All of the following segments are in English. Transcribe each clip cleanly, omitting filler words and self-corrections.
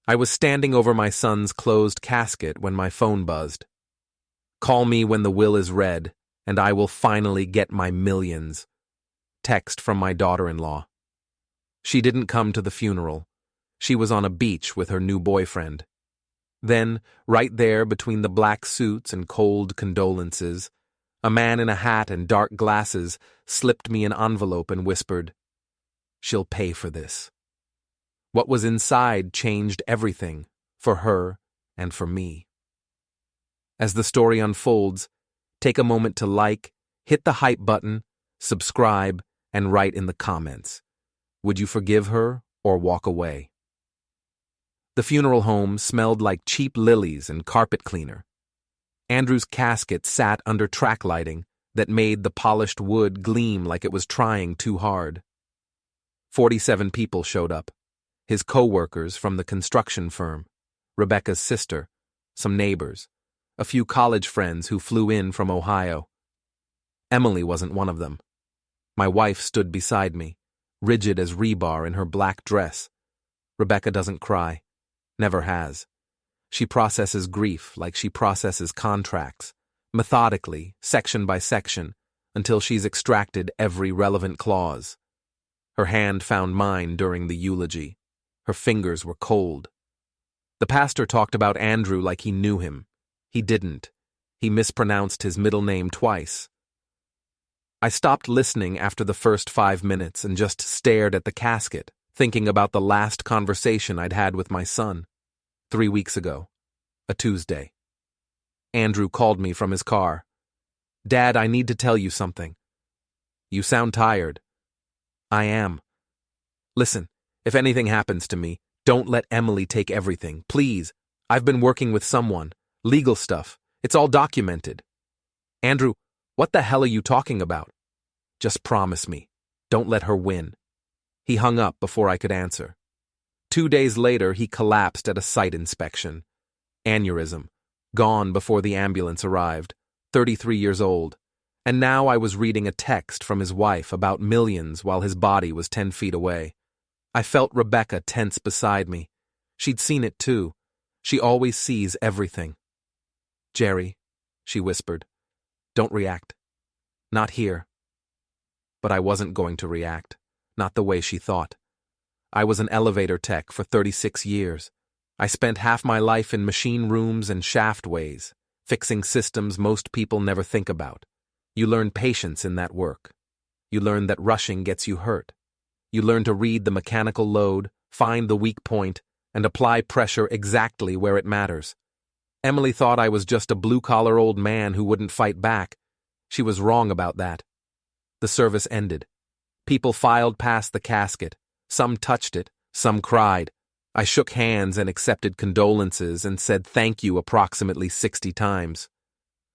I was standing over my son's closed casket when my phone buzzed. "Call me when the will is read, and I will finally get my millions." Text from my daughter-in-law. She didn't come to the funeral. She was on a beach with her new boyfriend. Then, right there between the black suits and cold condolences, a man in a hat and dark glasses slipped me an envelope and whispered, "She'll pay for this." What was inside changed everything, for her and for me. As the story unfolds, take a moment to like, hit the hype button, subscribe, and write in the comments. Would you forgive her or walk away? The funeral home smelled like cheap lilies and carpet cleaner. Andrew's casket sat under track lighting that made the polished wood gleam like it was trying too hard. 47 people showed up. His co-workers from the construction firm, Rebecca's sister, some neighbors, a few college friends who flew in from Ohio. Emily wasn't one of them. My wife stood beside me, rigid as rebar in her black dress. Rebecca doesn't cry. Never has. She processes grief like she processes contracts, methodically, section by section, until she's extracted every relevant clause. Her hand found mine during the eulogy. Her fingers were cold. The pastor talked about Andrew like he knew him. He didn't. He mispronounced his middle name twice. I stopped listening after the first 5 minutes and just stared at the casket, thinking about the last conversation I'd had with my son. 3 weeks ago. A Tuesday. Andrew called me from his car. "Dad, I need to tell you something." "You sound tired." "I am. Listen, if anything happens to me, don't let Emily take everything, please. I've been working with someone. Legal stuff. It's all documented." "Andrew, what the hell are you talking about?" "Just promise me. Don't let her win." He hung up before I could answer. 2 days later, he collapsed at a site inspection. Aneurysm. Gone before the ambulance arrived. 33 years old. And now I was reading a text from his wife about millions while his body was 10 feet away. I felt Rebecca tense beside me. She'd seen it too. She always sees everything. "Gerry," she whispered, "don't react. Not here." But I wasn't going to react. Not the way she thought. I was an elevator tech for 36 years. I spent half my life in machine rooms and shaftways, fixing systems most people never think about. You learn patience in that work. You learn that rushing gets you hurt. You learn to read the mechanical load, find the weak point, and apply pressure exactly where it matters. Emily thought I was just a blue-collar old man who wouldn't fight back. She was wrong about that. The service ended. People filed past the casket. Some touched it, some cried. I shook hands and accepted condolences and said thank you approximately 60 times.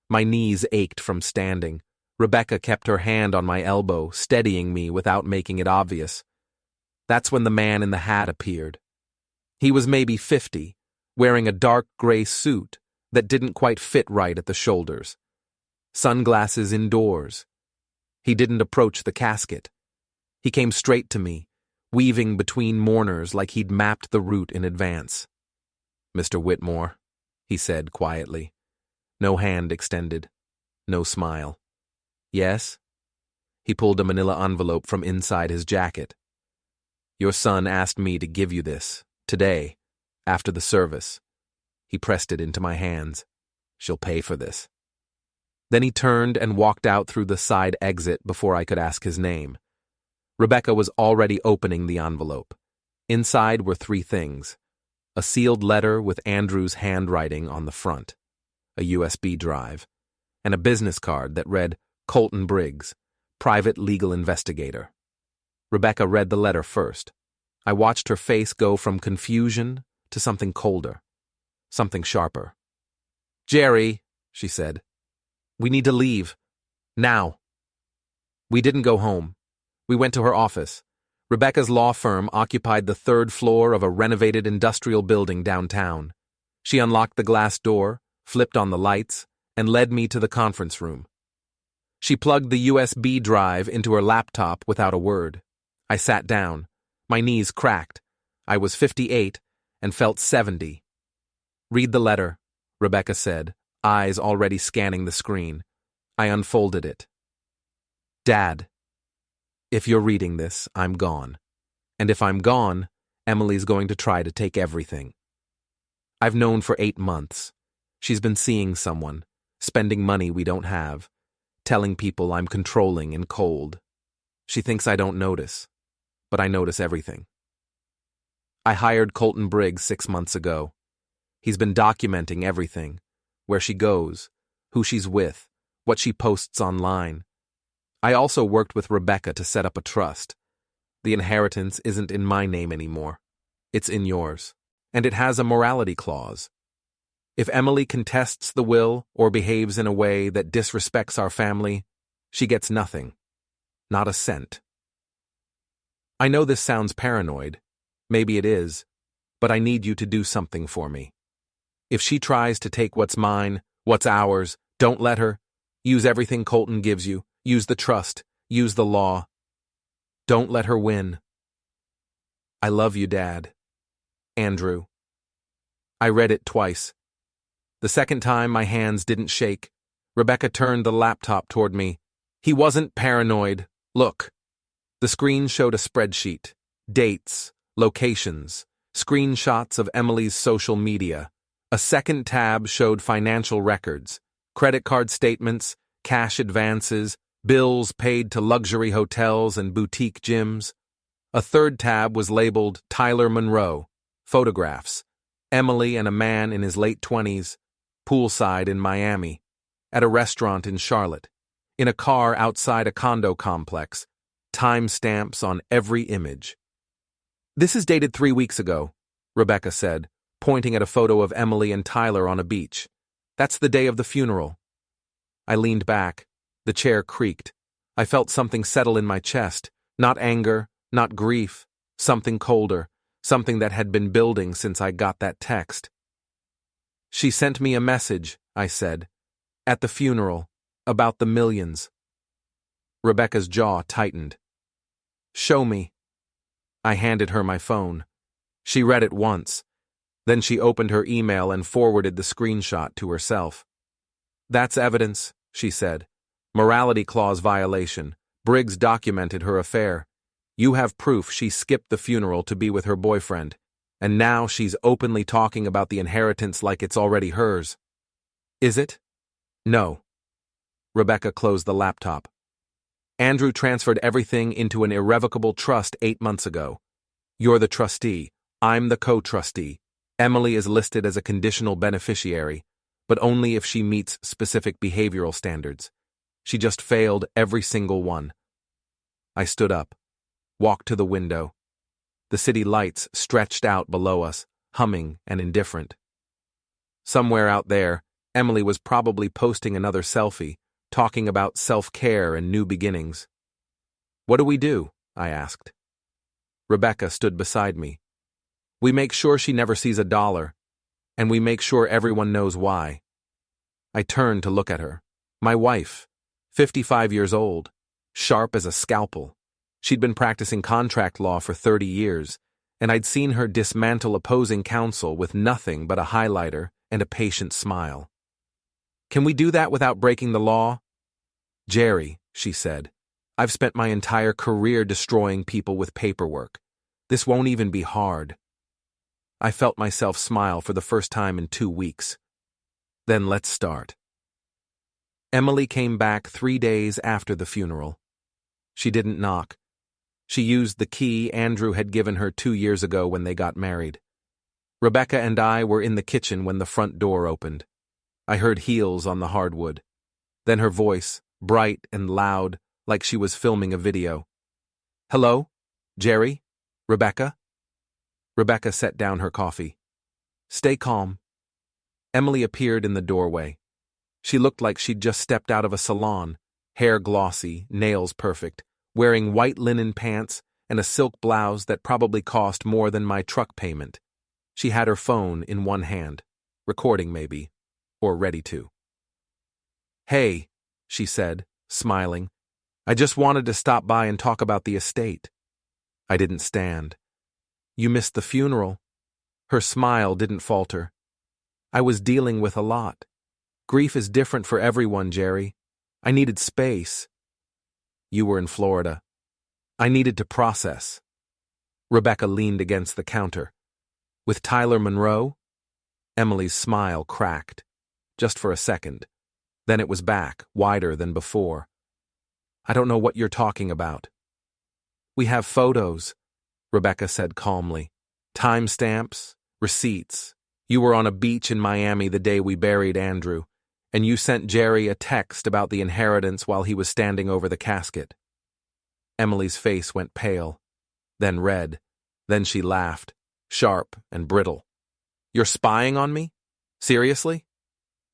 My knees ached from standing. Rebecca kept her hand on my elbow, steadying me without making it obvious. That's when the man in the hat appeared. He was maybe 50, wearing a dark gray suit that didn't quite fit right at the shoulders. Sunglasses indoors. He didn't approach the casket. He came straight to me, weaving between mourners like he'd mapped the route in advance. "Mr. Whitmore," he said quietly. No hand extended. No smile. "Yes?" He pulled a manila envelope from inside his jacket. "Your son asked me to give you this, today, after the service." He pressed it into my hands. "She'll pay for this." Then he turned and walked out through the side exit before I could ask his name. Rebecca was already opening the envelope. Inside were 3 things: a sealed letter with Andrew's handwriting on the front, a USB drive, and a business card that read Colton Briggs, private legal investigator. Rebecca read the letter first. I watched her face go from confusion to something colder, something sharper. "Gerry," she said, "we need to leave. Now." We didn't go home. We went to her office. Rebecca's law firm occupied the 3rd floor of a renovated industrial building downtown. She unlocked the glass door, flipped on the lights, and led me to the conference room. She plugged the USB drive into her laptop without a word. I sat down. My knees cracked. I was 58, and felt 70. "Read the letter," Rebecca said, eyes already scanning the screen. I unfolded it. "Dad, if you're reading this, I'm gone. And if I'm gone, Emily's going to try to take everything. I've known for 8 months. She's been seeing someone, spending money we don't have, telling people I'm controlling and cold. She thinks I don't notice, but I notice everything. I hired Colton Briggs 6 months ago. He's been documenting everything, where she goes, who she's with, what she posts online. I also worked with Rebecca to set up a trust. The inheritance isn't in my name anymore. It's in yours. And it has a morality clause. If Emily contests the will or behaves in a way that disrespects our family, she gets nothing. Not a cent. I know this sounds paranoid. Maybe it is. But I need you to do something for me. If she tries to take what's mine, what's ours, don't let her. Use everything Colton gives you. Use the trust. Use the law. Don't let her win. I love you, Dad. Andrew. I read it twice. The second time, my hands didn't shake. Rebecca turned the laptop toward me. He wasn't paranoid. Look. The screen showed a spreadsheet. Dates, locations, screenshots of Emily's social media. A second tab showed financial records, credit card statements, cash advances, bills paid to luxury hotels and boutique gyms. A third tab was labeled Tyler Monroe, photographs, Emily and a man in his late 20s, poolside in Miami, at a restaurant in Charlotte, in a car outside a condo complex, timestamps on every image. This is dated 3 weeks ago, Rebecca said, pointing at a photo of Emily and Tyler on a beach. That's the day of the funeral. I leaned back. The chair creaked. I felt something settle in my chest, not anger, not grief, something colder, something that had been building since I got that text. She sent me a message, I said, at the funeral, about the millions. Rebecca's jaw tightened. Show me. I handed her my phone. She read it once. Then she opened her email and forwarded the screenshot to herself. That's evidence, she said. Morality clause violation. Briggs documented her affair. You have proof she skipped the funeral to be with her boyfriend, and now she's openly talking about the inheritance like it's already hers. Is it? No. Rebecca closed the laptop. Andrew transferred everything into an irrevocable trust 8 months ago. You're the trustee. I'm the co-trustee. Emily is listed as a conditional beneficiary, but only if she meets specific behavioral standards. She just failed every single one. I stood up, walked to the window. The city lights stretched out below us, humming and indifferent. Somewhere out there, Emily was probably posting another selfie, talking about self-care and new beginnings. What do we do? I asked. Rebecca stood beside me. We make sure she never sees $1, and we make sure everyone knows why. I turned to look at her. My wife, 55 years old, sharp as a scalpel. She'd been practicing contract law for 30 years, and I'd seen her dismantle opposing counsel with nothing but a highlighter and a patient smile. Can we do that without breaking the law? Gerry, she said, I've spent my entire career destroying people with paperwork. This won't even be hard. I felt myself smile for the first time in 2 weeks. Then let's start. Emily came back 3 days after the funeral. She didn't knock. She used the key Andrew had given her 2 years ago when they got married. Rebecca and I were in the kitchen when the front door opened. I heard heels on the hardwood. Then her voice, bright and loud, like she was filming a video. Hello? Gerry? Rebecca? Rebecca set down her coffee. Stay calm. Emily appeared in the doorway. She looked like she'd just stepped out of a salon, hair glossy, nails perfect, wearing white linen pants and a silk blouse that probably cost more than my truck payment. She had her phone in one hand, recording maybe, or ready to. Hey, she said, smiling. I just wanted to stop by and talk about the estate. I didn't stand. You missed the funeral. Her smile didn't falter. I was dealing with a lot. Grief is different for everyone, Gerry. I needed space. You were in Florida. I needed to process. Rebecca leaned against the counter. With Tyler Monroe? Emily's smile cracked. Just for a second. Then it was back, wider than before. I don't know what you're talking about. We have photos, Rebecca said calmly. Timestamps, receipts. You were on a beach in Miami the day we buried Andrew, and you sent Gerry a text about the inheritance while he was standing over the casket. Emily's face went pale, then red, then she laughed, sharp and brittle. You're spying on me? Seriously?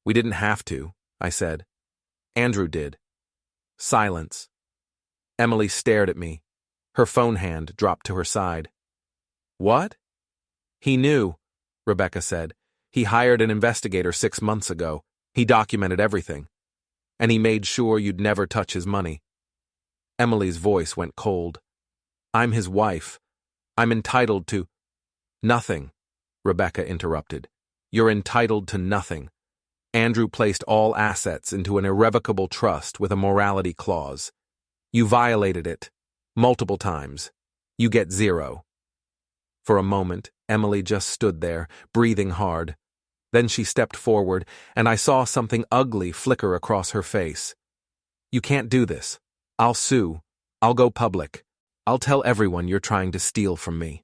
We didn't have to, I said. Andrew did. Silence. Emily stared at me. Her phone hand dropped to her side. What? He knew, Rebecca said. He hired an investigator 6 months ago. He documented everything. And he made sure you'd never touch his money. Emily's voice went cold. I'm his wife. I'm entitled to— Nothing, Rebecca interrupted. You're entitled to nothing. Andrew placed all assets into an irrevocable trust with a morality clause. You violated it. Multiple times. You get 0. For a moment, Emily just stood there, breathing hard. Then she stepped forward, and I saw something ugly flicker across her face. You can't do this. I'll sue. I'll go public. I'll tell everyone you're trying to steal from me.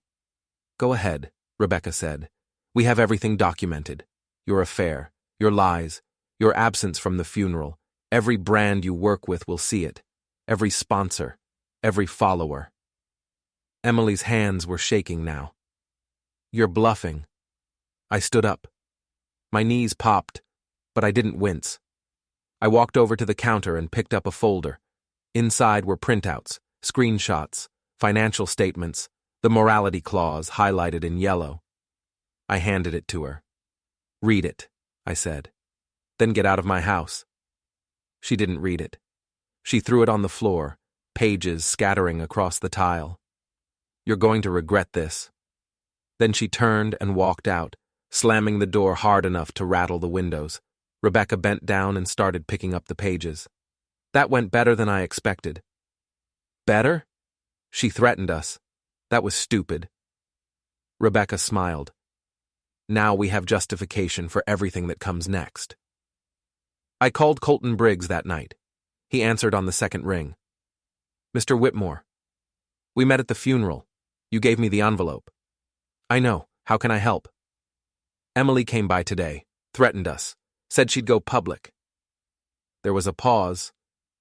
Go ahead, Rebecca said. We have everything documented. Your affair, your lies, your absence from the funeral. Every brand you work with will see it. Every sponsor. Every follower. Emily's hands were shaking now. You're bluffing. I stood up. My knees popped, but I didn't wince. I walked over to the counter and picked up a folder. Inside were printouts, screenshots, financial statements, the morality clause highlighted in yellow. I handed it to her. Read it, I said. Then get out of my house. She didn't read it. She threw it on the floor, pages scattering across the tile. You're going to regret this. Then she turned and walked out, slamming the door hard enough to rattle the windows. Rebecca bent down and started picking up the pages. That went better than I expected. Better? She threatened us. That was stupid. Rebecca smiled. Now we have justification for everything that comes next. I called Colton Briggs that night. He answered on the second ring. Mr. Whitmore. We met at the funeral. You gave me the envelope. I know. How can I help? Emily came by today, threatened us, said she'd go public. There was a pause.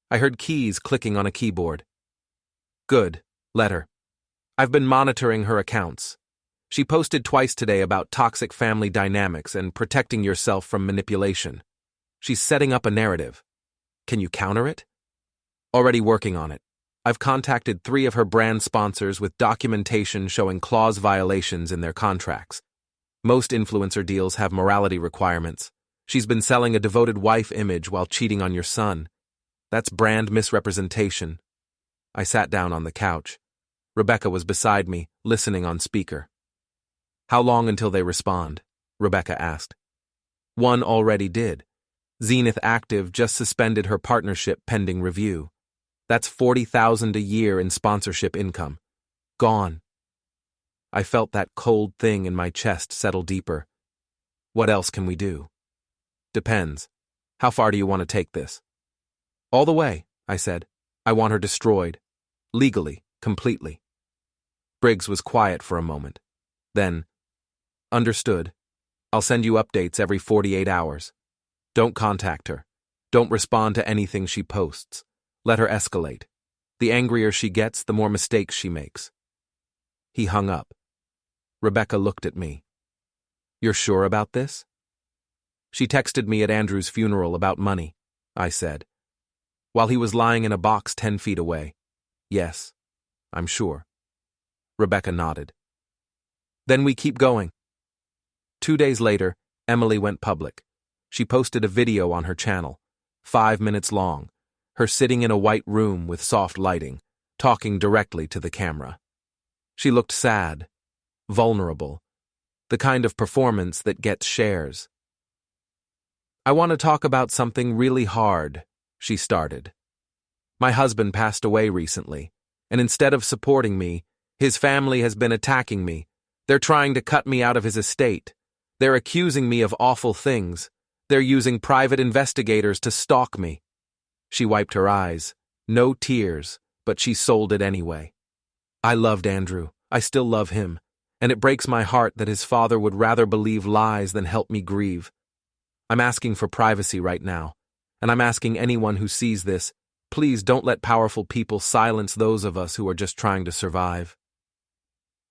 I heard keys clicking on a keyboard. Good. Let her. I've been monitoring her accounts. She posted twice today about toxic family dynamics and protecting yourself from manipulation. She's setting up a narrative. Can you counter it? Already working on it. I've contacted 3 of her brand sponsors with documentation showing clause violations in their contracts. Most influencer deals have morality requirements. She's been selling a devoted wife image while cheating on your son. That's brand misrepresentation. I sat down on the couch. Rebecca was beside me, listening on speaker. How long until they respond? Rebecca asked. One already did. Zenith Active just suspended her partnership pending review. That's $40,000 a year in sponsorship income. Gone. I felt that cold thing in my chest settle deeper. What else can we do? Depends. How far do you want to take this? All the way, I said. I want her destroyed. Legally, completely. Briggs was quiet for a moment. Then, understood. I'll send you updates every 48 hours. Don't contact her. Don't respond to anything she posts. Let her escalate. The angrier she gets, the more mistakes she makes. He hung up. Rebecca looked at me. You're sure about this? She texted me at Andrew's funeral about money, I said. While he was lying in a box 10 feet away. Yes, I'm sure. Rebecca nodded. Then we keep going. 2 days later, Emily went public. She posted a video on her channel, 5 minutes long, her sitting in a white room with soft lighting, talking directly to the camera. She looked sad, vulnerable. the kind of performance that gets shares. "I want to talk about something really hard," she started. "My husband passed away recently, and instead of supporting me, his family has been attacking me. They're trying to cut me out of his estate. They're accusing me of awful things. They're using private investigators to stalk me." She wiped her eyes. No tears, but she sold it anyway. "I loved Andrew. I still love him. And it breaks my heart that his father would rather believe lies than help me grieve. I'm asking for privacy right now, and I'm asking anyone who sees this, please don't let powerful people silence those of us who are just trying to survive."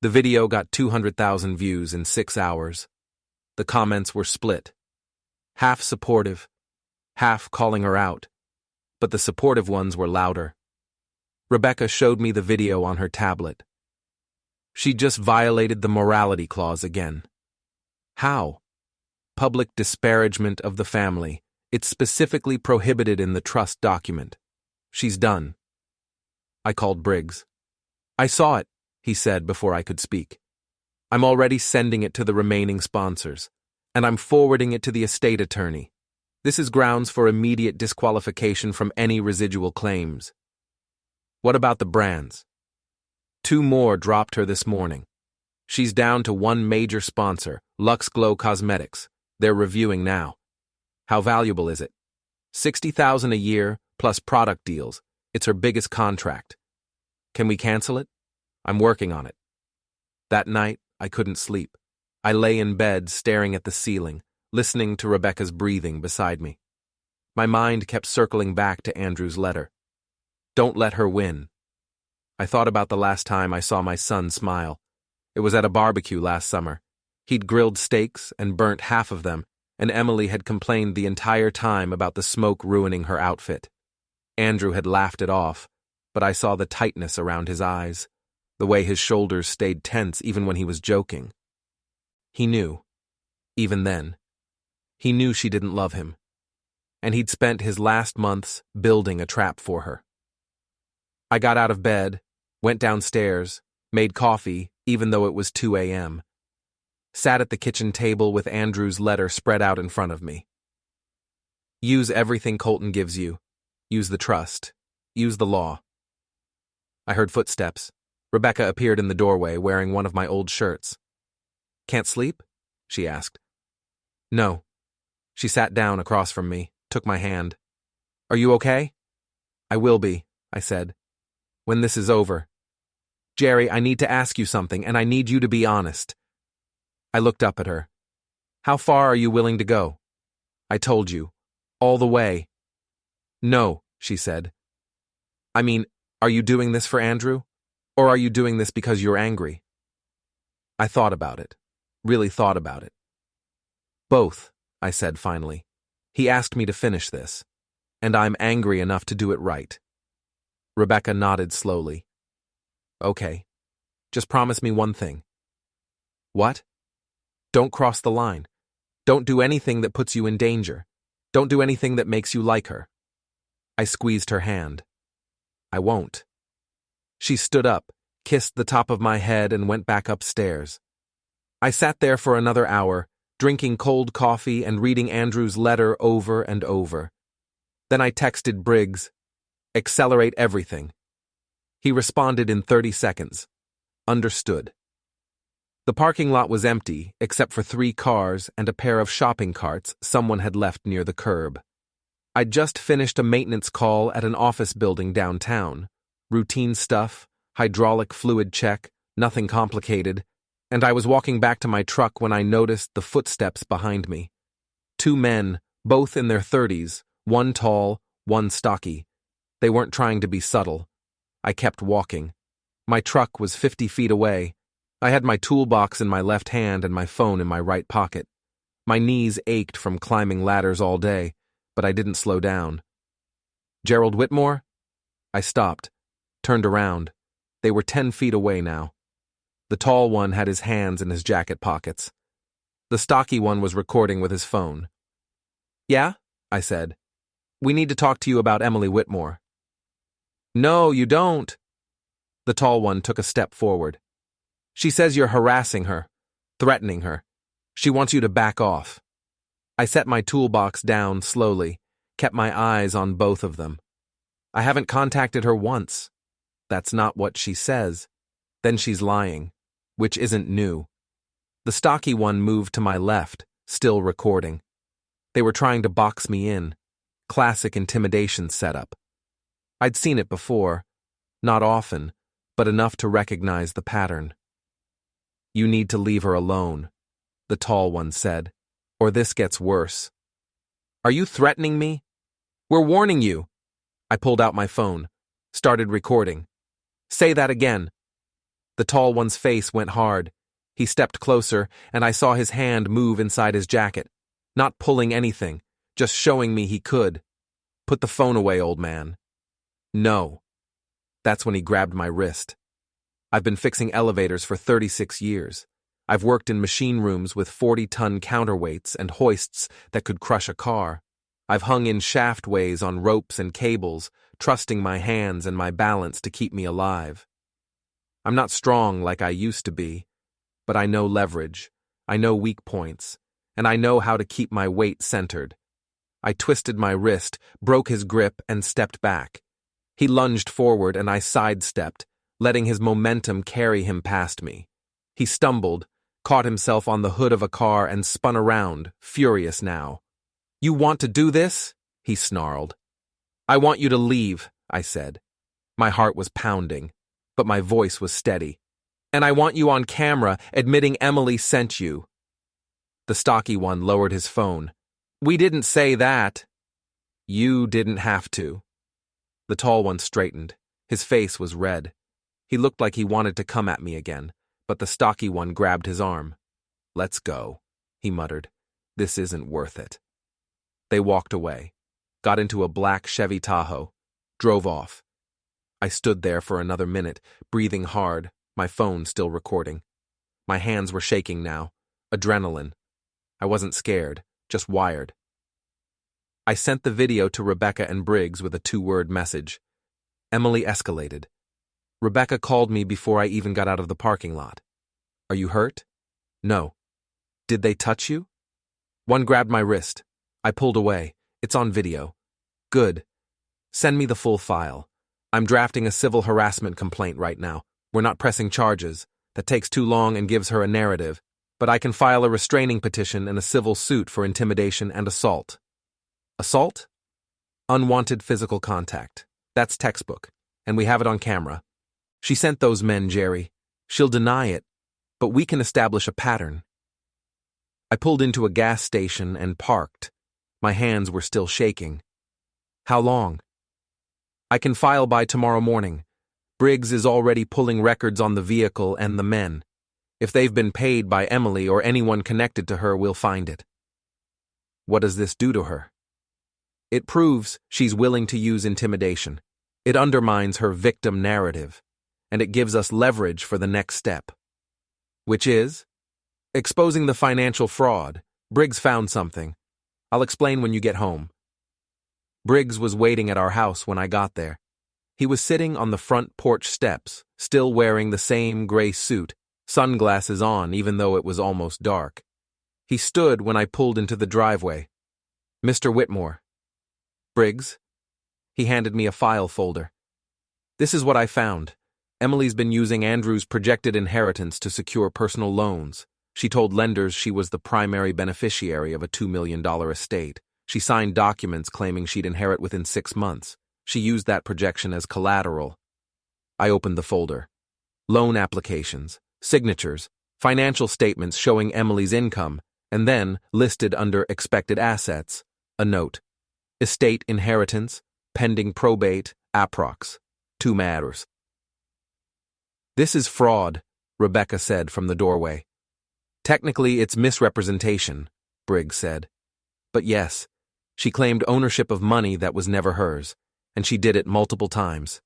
The video got 200,000 views in 6 hours. The comments were split. Half supportive, half calling her out, but the supportive ones were louder. Rebecca showed me the video on her tablet. She just violated the morality clause again. How? Public disparagement of the family. It's specifically prohibited in the trust document. She's done. I called Briggs. "I saw it," he said before I could speak. "I'm already sending it to the remaining sponsors, and I'm forwarding it to the estate attorney. This is grounds for immediate disqualification from any residual claims." "What about the brands?" "2 more dropped her this morning. She's down to 1 major sponsor, Lux Glow Cosmetics. They're reviewing now." "How valuable is it?" $60,000 a year, plus product deals. It's her biggest contract. "Can we cancel it?" "I'm working on it." That night, I couldn't sleep. I lay in bed staring at the ceiling, listening to Rebecca's breathing beside me. My mind kept circling back to Andrew's letter. Don't let her win. I thought about the last time I saw my son smile. It was at a barbecue last summer. He'd grilled steaks and burnt half of them, and Emily had complained the entire time about the smoke ruining her outfit. Andrew had laughed it off, but I saw the tightness around his eyes, the way his shoulders stayed tense even when he was joking. He knew. Even then. He knew she didn't love him. And he'd spent his last months building a trap for her. I got out of bed, went downstairs, made coffee, even though it was 2 a.m., sat at the kitchen table with Andrew's letter spread out in front of me. Use everything Colton gives you. Use the trust. Use the law. I heard footsteps. Rebecca appeared in the doorway wearing one of my old shirts. "Can't sleep?" she asked. "No." She sat down across from me, took my hand. "Are you okay?" "I will be," I said. "When this is over." "Gerry, I need to ask you something, and I need you to be honest." I looked up at her. "How far are you willing to go?" "I told you. All the way." "No," she said. "I mean, are you doing this for Andrew? Or are you doing this because you're angry?" I thought about it. Really thought about it. "Both," I said finally. "He asked me to finish this, and I'm angry enough to do it right." Rebecca nodded slowly. "Okay. Just promise me one thing." "What?" "Don't cross the line. Don't do anything that puts you in danger. Don't do anything that makes you like her." I squeezed her hand. "I won't." She stood up, kissed the top of my head, and went back upstairs. I sat there for another hour, drinking cold coffee and reading Andrew's letter over and over. Then I texted Briggs, "Accelerate everything." He responded in 30 seconds. Understood. The parking lot was empty, except for 3 cars and a pair of shopping carts someone had left near the curb. I'd just finished a maintenance call at an office building downtown. Routine stuff, hydraulic fluid check, nothing complicated, and I was walking back to my truck when I noticed the footsteps behind me. 2 men, both in their 30s, one tall, one stocky. They weren't trying to be subtle. I kept walking. My truck was 50 feet away. I had my toolbox in my left hand and my phone in my right pocket. My knees ached from climbing ladders all day, but I didn't slow down. "Gerald Whitmore?" I stopped, turned around. They were 10 feet away now. The tall one had his hands in his jacket pockets. The stocky one was recording with his phone. "Yeah?" I said. "We need to talk to you about Emily Whitmore." "No, you don't." The tall one took a step forward. "She says you're harassing her. threatening her. She wants you to back off. I set my toolbox down slowly, kept my eyes on both of them. I haven't contacted her once. That's not what she says. Then she's lying, which isn't new. The stocky one moved to my left, still recording. They were trying to box me in. Classic intimidation setup. I'd seen it before, not often, but enough to recognize the pattern. You need to leave her alone, the tall one said, or this gets worse. Are you threatening me? We're warning you. I pulled out my phone, started recording. Say that again. The tall one's face went hard. He stepped closer, and I saw his hand move inside his jacket, not pulling anything, just showing me he could. Put the phone away, old man. No. That's when he grabbed my wrist. I've been fixing elevators for 36 years. I've worked in machine rooms with 40-ton counterweights and hoists that could crush a car. I've hung in shaftways on ropes and cables, trusting my hands and my balance to keep me alive. I'm not strong like I used to be, but I know leverage, I know weak points, and I know how to keep my weight centered. I twisted my wrist, broke his grip, and stepped back. He lunged forward and I sidestepped, letting his momentum carry him past me. He stumbled, caught himself on the hood of a car and spun around, furious now. You want to do this? He snarled. I want you to leave, I said. My heart was pounding, but my voice was steady. And I want you on camera admitting Emily sent you. The stocky one lowered his phone. We didn't say that. You didn't have to. The tall one straightened. His face was red. He looked like he wanted to come at me again, but the stocky one grabbed his arm. Let's go, he muttered. This isn't worth it. They walked away, got into a black Chevy Tahoe, drove off. I stood there for another minute, breathing hard, my phone still recording. My hands were shaking now. Adrenaline. I wasn't scared, just wired. I sent the video to Rebecca and Briggs with a 2-word message. Emily escalated. Rebecca called me before I even got out of the parking lot. Are you hurt? No. Did they touch you? One grabbed my wrist. I pulled away. It's on video. Good. Send me the full file. I'm drafting a civil harassment complaint right now. We're not pressing charges. That takes too long and gives her a narrative. But I can file a restraining petition and a civil suit for intimidation and assault. Assault? Unwanted physical contact. That's textbook. And we have it on camera. She sent those men, Gerry. She'll deny it, but we can establish a pattern. I pulled into a gas station and parked. My hands were still shaking. How long? I can file by tomorrow morning. Briggs is already pulling records on the vehicle and the men. If they've been paid by Emily or anyone connected to her, we'll find it. What does this do to her? It proves she's willing to use intimidation. It undermines her victim narrative, and it gives us leverage for the next step. Which is? Exposing the financial fraud. Briggs found something. I'll explain when you get home. Briggs was waiting at our house when I got there. He was sitting on the front porch steps, still wearing the same gray suit, sunglasses on even though it was almost dark. He stood when I pulled into the driveway. Mr. Whitmore. Briggs? He handed me a file folder. This is what I found. Emily's been using Andrew's projected inheritance to secure personal loans. She told lenders she was the primary beneficiary of a $2 million estate. She signed documents claiming she'd inherit within 6 months. She used that projection as collateral. I opened the folder. Loan applications, signatures, financial statements showing Emily's income, and then, listed under expected assets, a note. Estate inheritance, pending probate, approx. 2 matters. This is fraud, Rebecca said from the doorway. Technically, it's misrepresentation, Briggs said. But yes, she claimed ownership of money that was never hers, and she did it multiple times.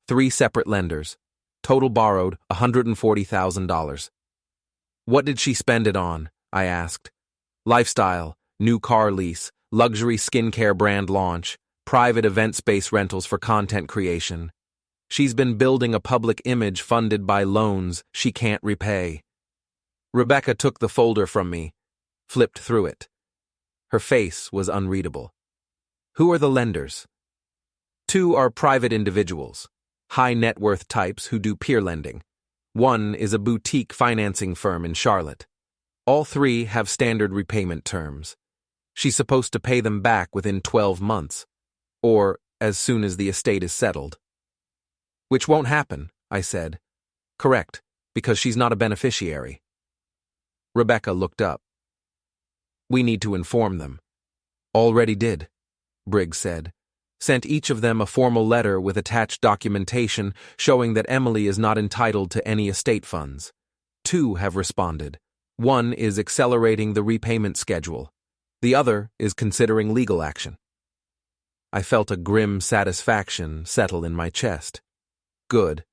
3 separate lenders. Total borrowed $140,000. What did she spend it on? I asked. Lifestyle, new car lease, luxury skincare brand launch, private event space rentals for content creation. She's been building a public image funded by loans she can't repay. Rebecca took the folder from me, flipped through it. Her face was unreadable. Who are the lenders? 2 are private individuals, high net worth types who do peer lending. 1 is a boutique financing firm in Charlotte. All 3 have standard repayment terms. She's supposed to pay them back within 12 months, or as soon as the estate is settled. Which won't happen, I said. Correct, because she's not a beneficiary. Rebecca looked up. We need to inform them. Already did, Briggs said. Sent each of them a formal letter with attached documentation showing that Emily is not entitled to any estate funds. 2 have responded. 1 is accelerating the repayment schedule. The other is considering legal action. I felt a grim satisfaction settle in my chest. Good.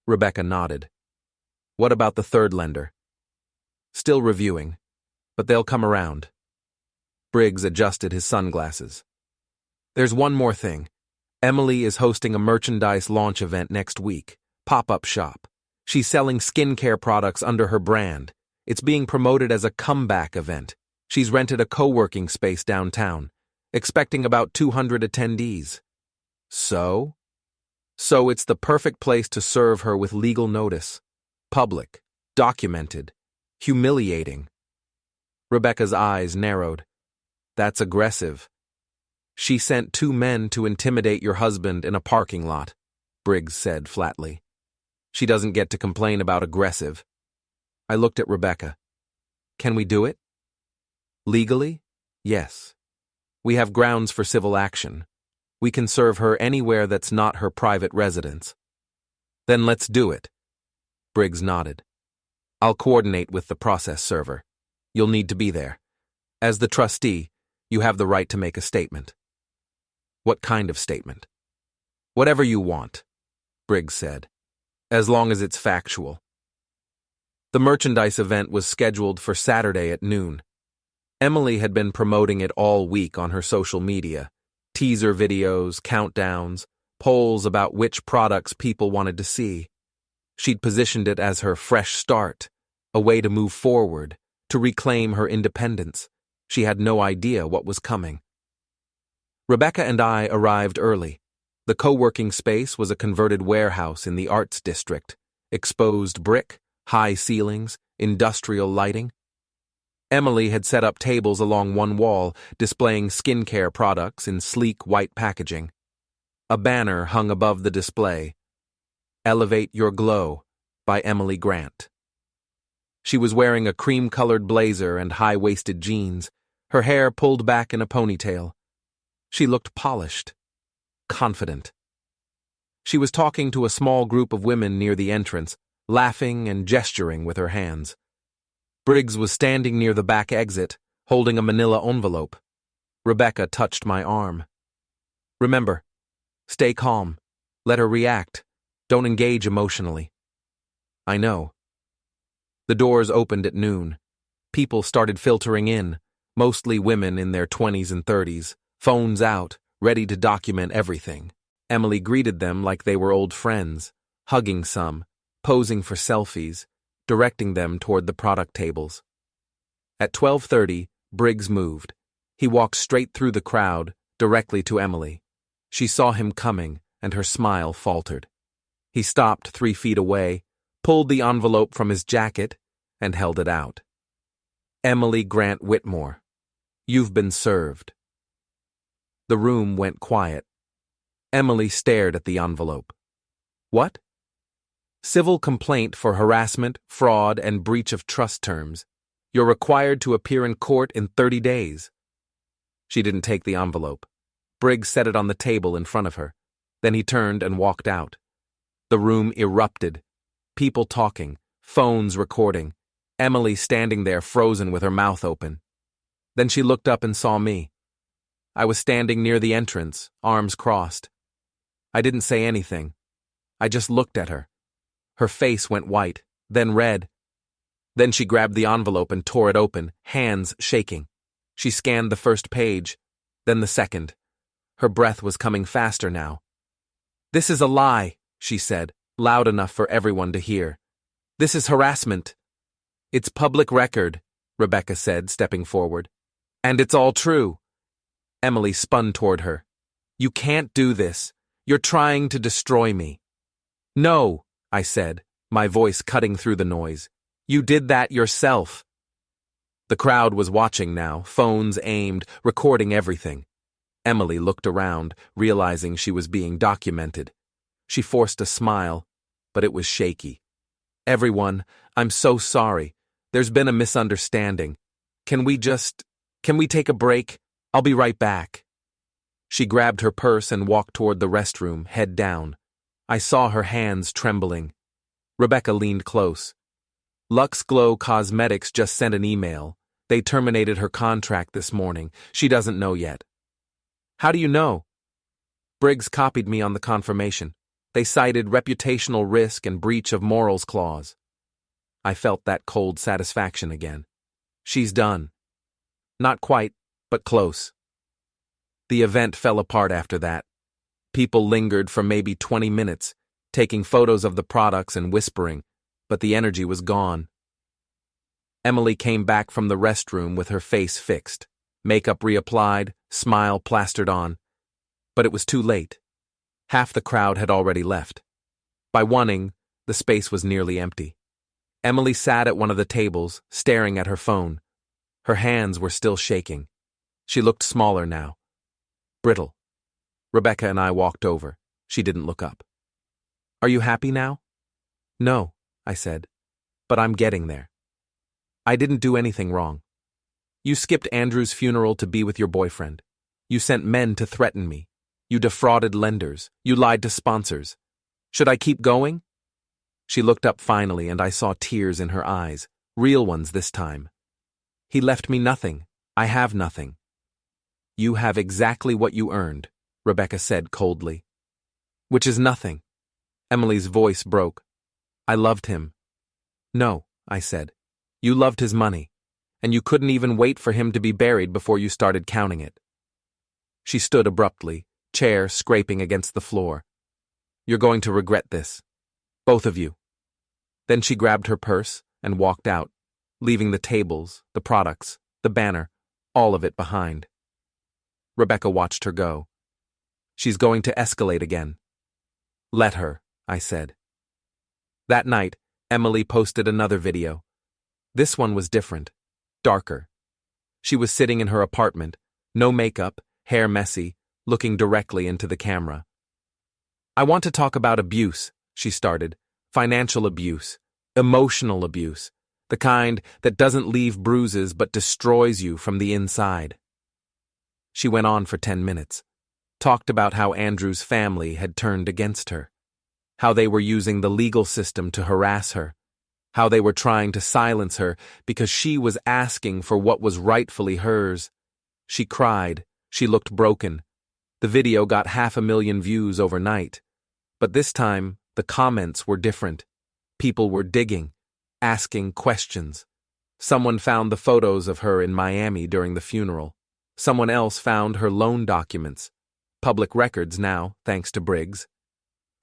Rebecca nodded. What about the 3rd lender? Still reviewing, but they'll come around. Briggs adjusted his sunglasses. There's one more thing. Emily is hosting a merchandise launch event next week. Pop-up shop. She's selling skincare products under her brand. It's being promoted as a comeback event. She's rented a co-working space downtown, expecting about 200 attendees. So it's the perfect place to serve her with legal notice. Public, documented, humiliating. Rebecca's eyes narrowed. That's aggressive. She sent 2 men to intimidate your husband in a parking lot, Briggs said flatly. She doesn't get to complain about aggressive. I looked at Rebecca. Can we do it? Legally? Yes. We have grounds for civil action. We can serve her anywhere that's not her private residence. Then let's do it. Briggs nodded. I'll coordinate with the process server. You'll need to be there. As the trustee, you have the right to make a statement. What kind of statement? Whatever you want, Briggs said, as long as it's factual. The merchandise event was scheduled for Saturday at noon. Emily had been promoting it all week on her social media. Teaser videos, countdowns, polls about which products people wanted to see. She'd positioned it as her fresh start, a way to move forward, to reclaim her independence. She had no idea what was coming. Rebecca and I arrived early. The co-working space was a converted warehouse in the Arts District. Exposed brick, high ceilings, industrial lighting. Emily had set up tables along one wall, displaying skincare products in sleek white packaging. A banner hung above the display. Elevate Your Glow, by Emily Grant. She was wearing a cream-colored blazer and high-waisted jeans, her hair pulled back in a ponytail. She looked polished, confident. She was talking to a small group of women near the entrance, laughing and gesturing with her hands. Briggs was standing near the back exit, holding a manila envelope. Rebecca touched my arm. Remember, stay calm. Let her react. Don't engage emotionally. I know. The doors opened at noon. People started filtering in, mostly women in their 20s and 30s, phones out, ready to document everything. Emily greeted them like they were old friends, hugging some, posing for selfies, directing them toward the product tables. At 12:30, Briggs moved. He walked straight through the crowd, directly to Emily. She saw him coming, and her smile faltered. He stopped 3 feet away, pulled the envelope from his jacket, and held it out. Emily Grant Whitmore, you've been served. The room went quiet. Emily stared at the envelope. What? Civil complaint for harassment, fraud, and breach of trust terms. You're required to appear in court in 30 days. She didn't take the envelope. Briggs set it on the table in front of her. Then he turned and walked out. The room erupted. People talking, phones recording. Emily standing there frozen with her mouth open. Then she looked up and saw me. I was standing near the entrance, arms crossed. I didn't say anything. I just looked at her. Her face went white, then red. Then she grabbed the envelope and tore it open, hands shaking. She scanned the first page, then the second. Her breath was coming faster now. This is a lie, she said, loud enough for everyone to hear. This is harassment. It's public record, Rebecca said, stepping forward. And it's all true. Emily spun toward her. You can't do this. You're trying to destroy me. No, I said, my voice cutting through the noise. You did that yourself. The crowd was watching now, phones aimed, recording everything. Emily looked around, realizing she was being documented. She forced a smile, but it was shaky. Everyone, I'm so sorry. There's been a misunderstanding. Can we take a break? I'll be right back. She grabbed her purse and walked toward the restroom, head down. I saw her hands trembling. Rebecca leaned close. Lux Glow Cosmetics just sent an email. They terminated her contract this morning. She doesn't know yet. How do you know? Briggs copied me on the confirmation. They cited reputational risk and breach of morals clause. I felt that cold satisfaction again. She's done. Not quite, but close. The event fell apart after that. People lingered for maybe 20 minutes, taking photos of the products and whispering, but the energy was gone. Emily came back from the restroom with her face fixed, makeup reapplied, smile plastered on. But it was too late. Half the crowd had already left. By 1:00, the space was nearly empty. Emily sat at one of the tables, staring at her phone. Her hands were still shaking. She looked smaller now. Brittle. Rebecca and I walked over. She didn't look up. Are you happy now? No, I said. But I'm getting there. I didn't do anything wrong. You skipped Andrew's funeral to be with your boyfriend. You sent men to threaten me. You defrauded lenders. You lied to sponsors. Should I keep going? She looked up finally, and I saw tears in her eyes, real ones this time. He left me nothing. I have nothing. You have exactly what you earned, Rebecca said coldly. Which is nothing. Emily's voice broke. I loved him. No, I said. You loved his money, and you couldn't even wait for him to be buried before you started counting it. She stood abruptly, chair scraping against the floor. You're going to regret this. Both of you. Then she grabbed her purse and walked out, leaving the tables, the products, the banner, all of it behind. Rebecca watched her go. She's going to escalate again. Let her, I said. That night, Emily posted another video. This one was different, darker. She was sitting in her apartment, no makeup, hair messy, looking directly into the camera. I want to talk about abuse, she started. Financial abuse, emotional abuse, the kind that doesn't leave bruises but destroys you from the inside. She went on for 10 minutes, talked about how Andrew's family had turned against her, how they were using the legal system to harass her, how they were trying to silence her because she was asking for what was rightfully hers. She cried, she looked broken. The video got 500,000 views overnight. But this time, the comments were different. People were digging, asking questions. Someone found the photos of her in Miami during the funeral. Someone else found her loan documents. Public records now, thanks to Briggs.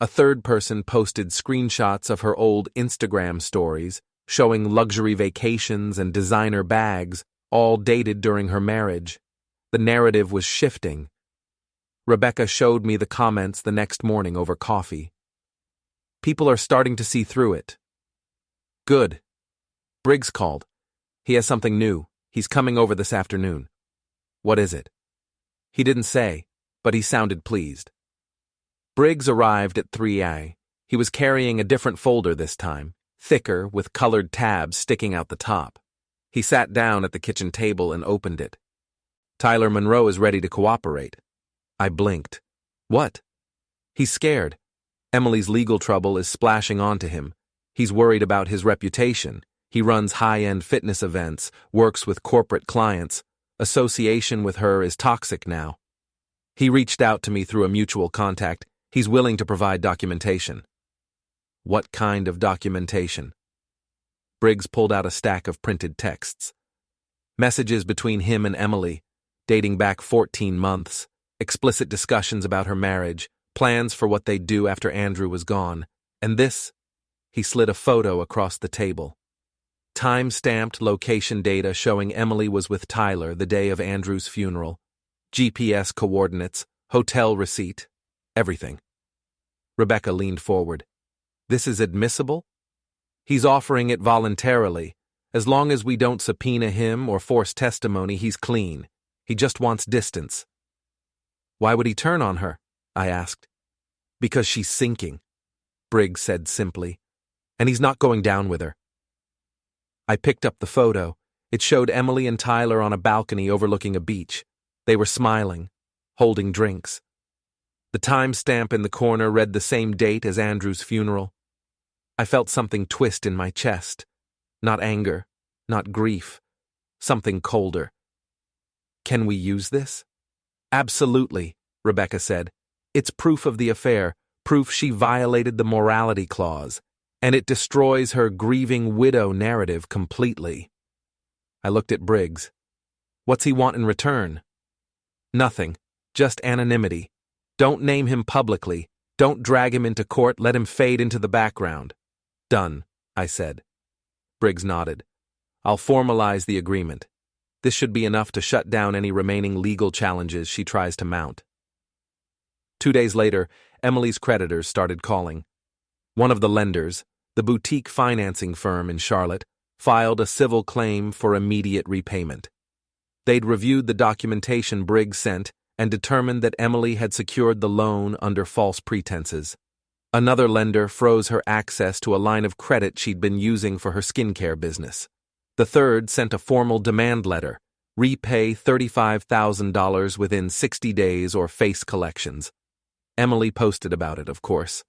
A third person posted screenshots of her old Instagram stories, showing luxury vacations and designer bags, all dated during her marriage. The narrative was shifting. Rebecca showed me the comments the next morning over coffee. People are starting to see through it. Good. Briggs called. He has something new. He's coming over this afternoon. What is it? He didn't say, but he sounded pleased. Briggs arrived at 3A. He was carrying a different folder this time, thicker, with colored tabs sticking out the top. He sat down at the kitchen table and opened it. Tyler Monroe is ready to cooperate. I blinked. What? He's scared. Emily's legal trouble is splashing onto him. He's worried about his reputation. He runs high-end fitness events, works with corporate clients. Association with her is toxic now. He reached out to me through a mutual contact. He's willing to provide documentation. What kind of documentation? Briggs pulled out a stack of printed texts. Messages between him and Emily, dating back 14 months, explicit discussions about her marriage, plans for what they'd do after Andrew was gone, and this, he slid a photo across the table. Time-stamped location data showing Emily was with Tyler the day of Andrew's funeral. GPS coordinates, hotel receipt, everything. Rebecca leaned forward. This is admissible? He's offering it voluntarily. As long as we don't subpoena him or force testimony, he's clean. He just wants distance. Why would he turn on her? I asked. Because she's sinking, Briggs said simply. And he's not going down with her. I picked up the photo. It showed Emily and Tyler on a balcony overlooking a beach. They were smiling, holding drinks. The timestamp in the corner read the same date as Andrew's funeral. I felt something twist in my chest. Not anger, not grief, something colder. Can we use this? Absolutely, Rebecca said. It's proof of the affair, proof she violated the morality clause, and it destroys her grieving widow narrative completely. I looked at Briggs. What's he want in return? Nothing, just anonymity. Don't name him publicly. Don't drag him into court, let him fade into the background. Done, I said. Briggs nodded. I'll formalize the agreement. This should be enough to shut down any remaining legal challenges she tries to mount. 2 days later, Emily's creditors started calling. One of the lenders, the boutique financing firm in Charlotte, filed a civil claim for immediate repayment. They'd reviewed the documentation Briggs sent and determined that Emily had secured the loan under false pretenses. Another lender froze her access to a line of credit she'd been using for her skincare business. The third sent a formal demand letter, repay $35,000 within 60 days or face collections. Emily posted about it, of course.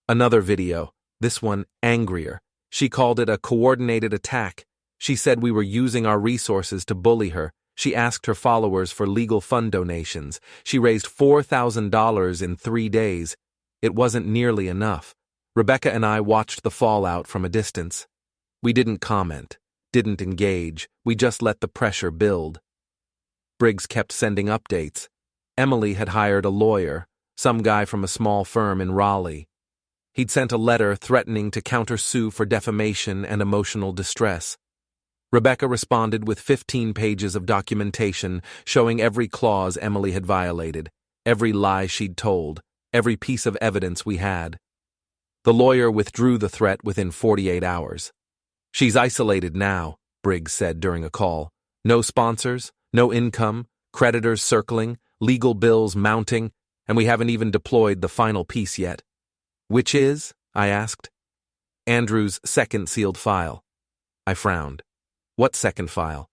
Another video, this one angrier. She called it a coordinated attack. She said we were using our resources to bully her. She asked her followers for legal fund donations. She raised $4,000 in 3 days. It wasn't nearly enough. Rebecca and I watched the fallout from a distance. We didn't comment, didn't engage. We just let the pressure build. Briggs kept sending updates. Emily had hired a lawyer, some guy from a small firm in Raleigh. He'd sent a letter threatening to countersue for defamation and emotional distress. Rebecca responded with 15 pages of documentation showing every clause Emily had violated, every lie she'd told, every piece of evidence we had. The lawyer withdrew the threat within 48 hours. She's isolated now, Briggs said during a call. No sponsors, no income, creditors circling, legal bills mounting, and we haven't even deployed the final piece yet. Which is? I asked. Andrew's second sealed file. I frowned. What second file?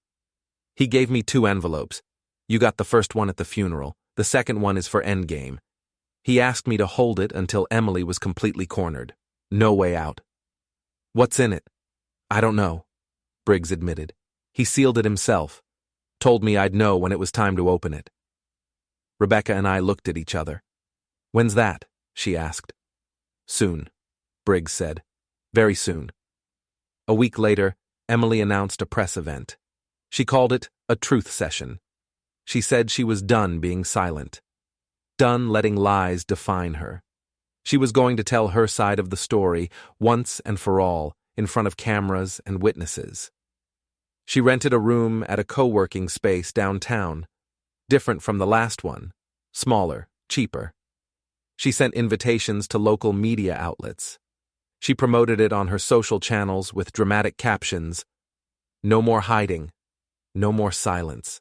He gave me 2 envelopes. You got the first one at the funeral. The second one is for Endgame. He asked me to hold it until Emily was completely cornered. No way out. What's in it? I don't know, Briggs admitted. He sealed it himself. Told me I'd know when it was time to open it. Rebecca and I looked at each other. When's that? She asked. Soon, Briggs said. Very soon. A week later, Emily announced a press event. She called it a truth session. She said she was done being silent. Done letting lies define her. She was going to tell her side of the story, once and for all, in front of cameras and witnesses. She rented a room at a co-working space downtown, different from the last one, smaller, cheaper. She sent invitations to local media outlets. She promoted it on her social channels with dramatic captions. No more hiding. No more silence.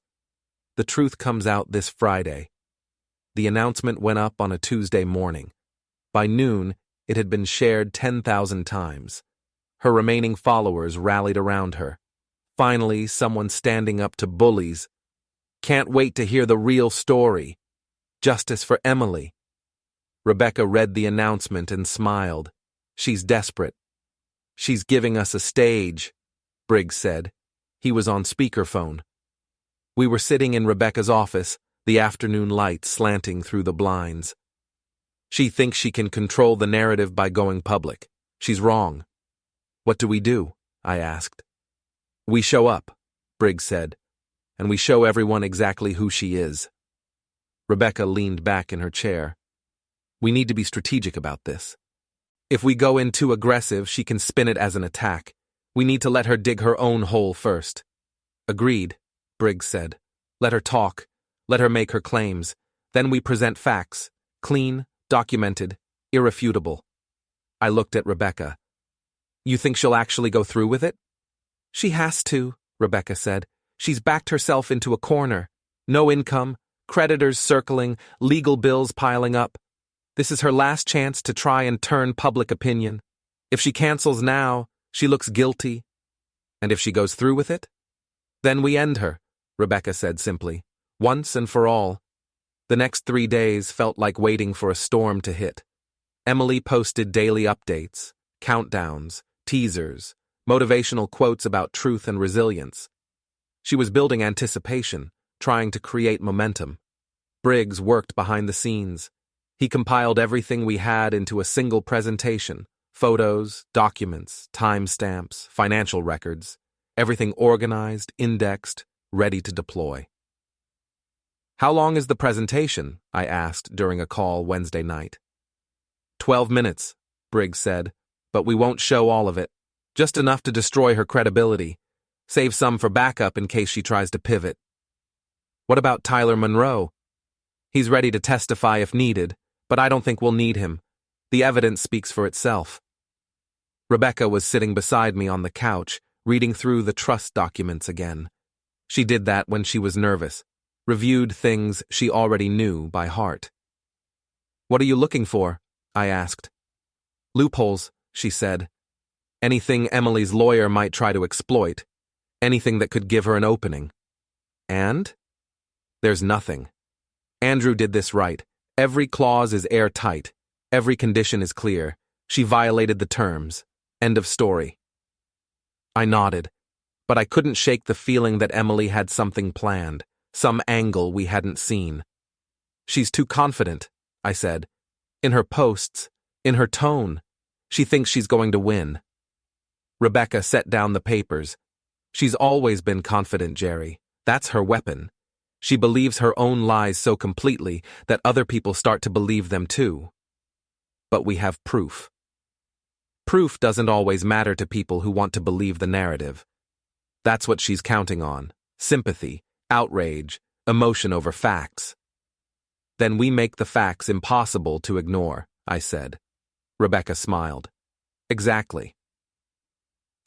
The truth comes out this Friday. The announcement went up on a Tuesday morning. By noon, it had been shared 10,000 times. Her remaining followers rallied around her. Finally, someone standing up to bullies. Can't wait to hear the real story. Justice for Emily. Rebecca read the announcement and smiled. She's desperate. She's giving us a stage, Briggs said. He was on speakerphone. We were sitting in Rebecca's office, the afternoon light slanting through the blinds. She thinks she can control the narrative by going public. She's wrong. What do we do? I asked. We show up, Briggs said, and we show everyone exactly who she is. Rebecca leaned back in her chair. We need to be strategic about this. If we go in too aggressive, she can spin it as an attack. We need to let her dig her own hole first. Agreed, Briggs said. Let her talk. Let her make her claims. Then we present facts. Clean, documented, irrefutable. I looked at Rebecca. You think she'll actually go through with it? She has to, Rebecca said. She's backed herself into a corner. No income, creditors circling, legal bills piling up. This is her last chance to try and turn public opinion. If she cancels now, she looks guilty. And if she goes through with it? Then we end her, Rebecca said simply. Once and for all. The next 3 days felt like waiting for a storm to hit. Emily posted daily updates, countdowns, teasers, motivational quotes about truth and resilience. She was building anticipation, trying to create momentum. Briggs worked behind the scenes. He compiled everything we had into a single presentation: photos, documents, timestamps, financial records, everything organized, indexed, ready to deploy. How long is the presentation? I asked during a call Wednesday night. 12 minutes, Briggs said, but we won't show all of it. Just enough to destroy her credibility. Save some for backup in case she tries to pivot. What about Tyler Monroe? He's ready to testify if needed, but I don't think we'll need him. The evidence speaks for itself. Rebecca was sitting beside me on the couch, reading through the trust documents again. She did that when she was nervous, reviewed things she already knew by heart. What are you looking for? I asked. Loopholes, she said. Anything Emily's lawyer might try to exploit. Anything that could give her an opening. And? There's nothing. Andrew did this right. Every clause is airtight. Every condition is clear. She violated the terms. End of story. I nodded, but I couldn't shake the feeling that Emily had something planned, some angle we hadn't seen. She's too confident, I said. In her posts, in her tone. She thinks she's going to win. Rebecca set down the papers. She's always been confident, Gerry. That's her weapon. She believes her own lies so completely that other people start to believe them too. But we have proof. Proof doesn't always matter to people who want to believe the narrative. That's what she's counting on. Sympathy, outrage, emotion over facts. Then we make the facts impossible to ignore, I said. Rebecca smiled. Exactly.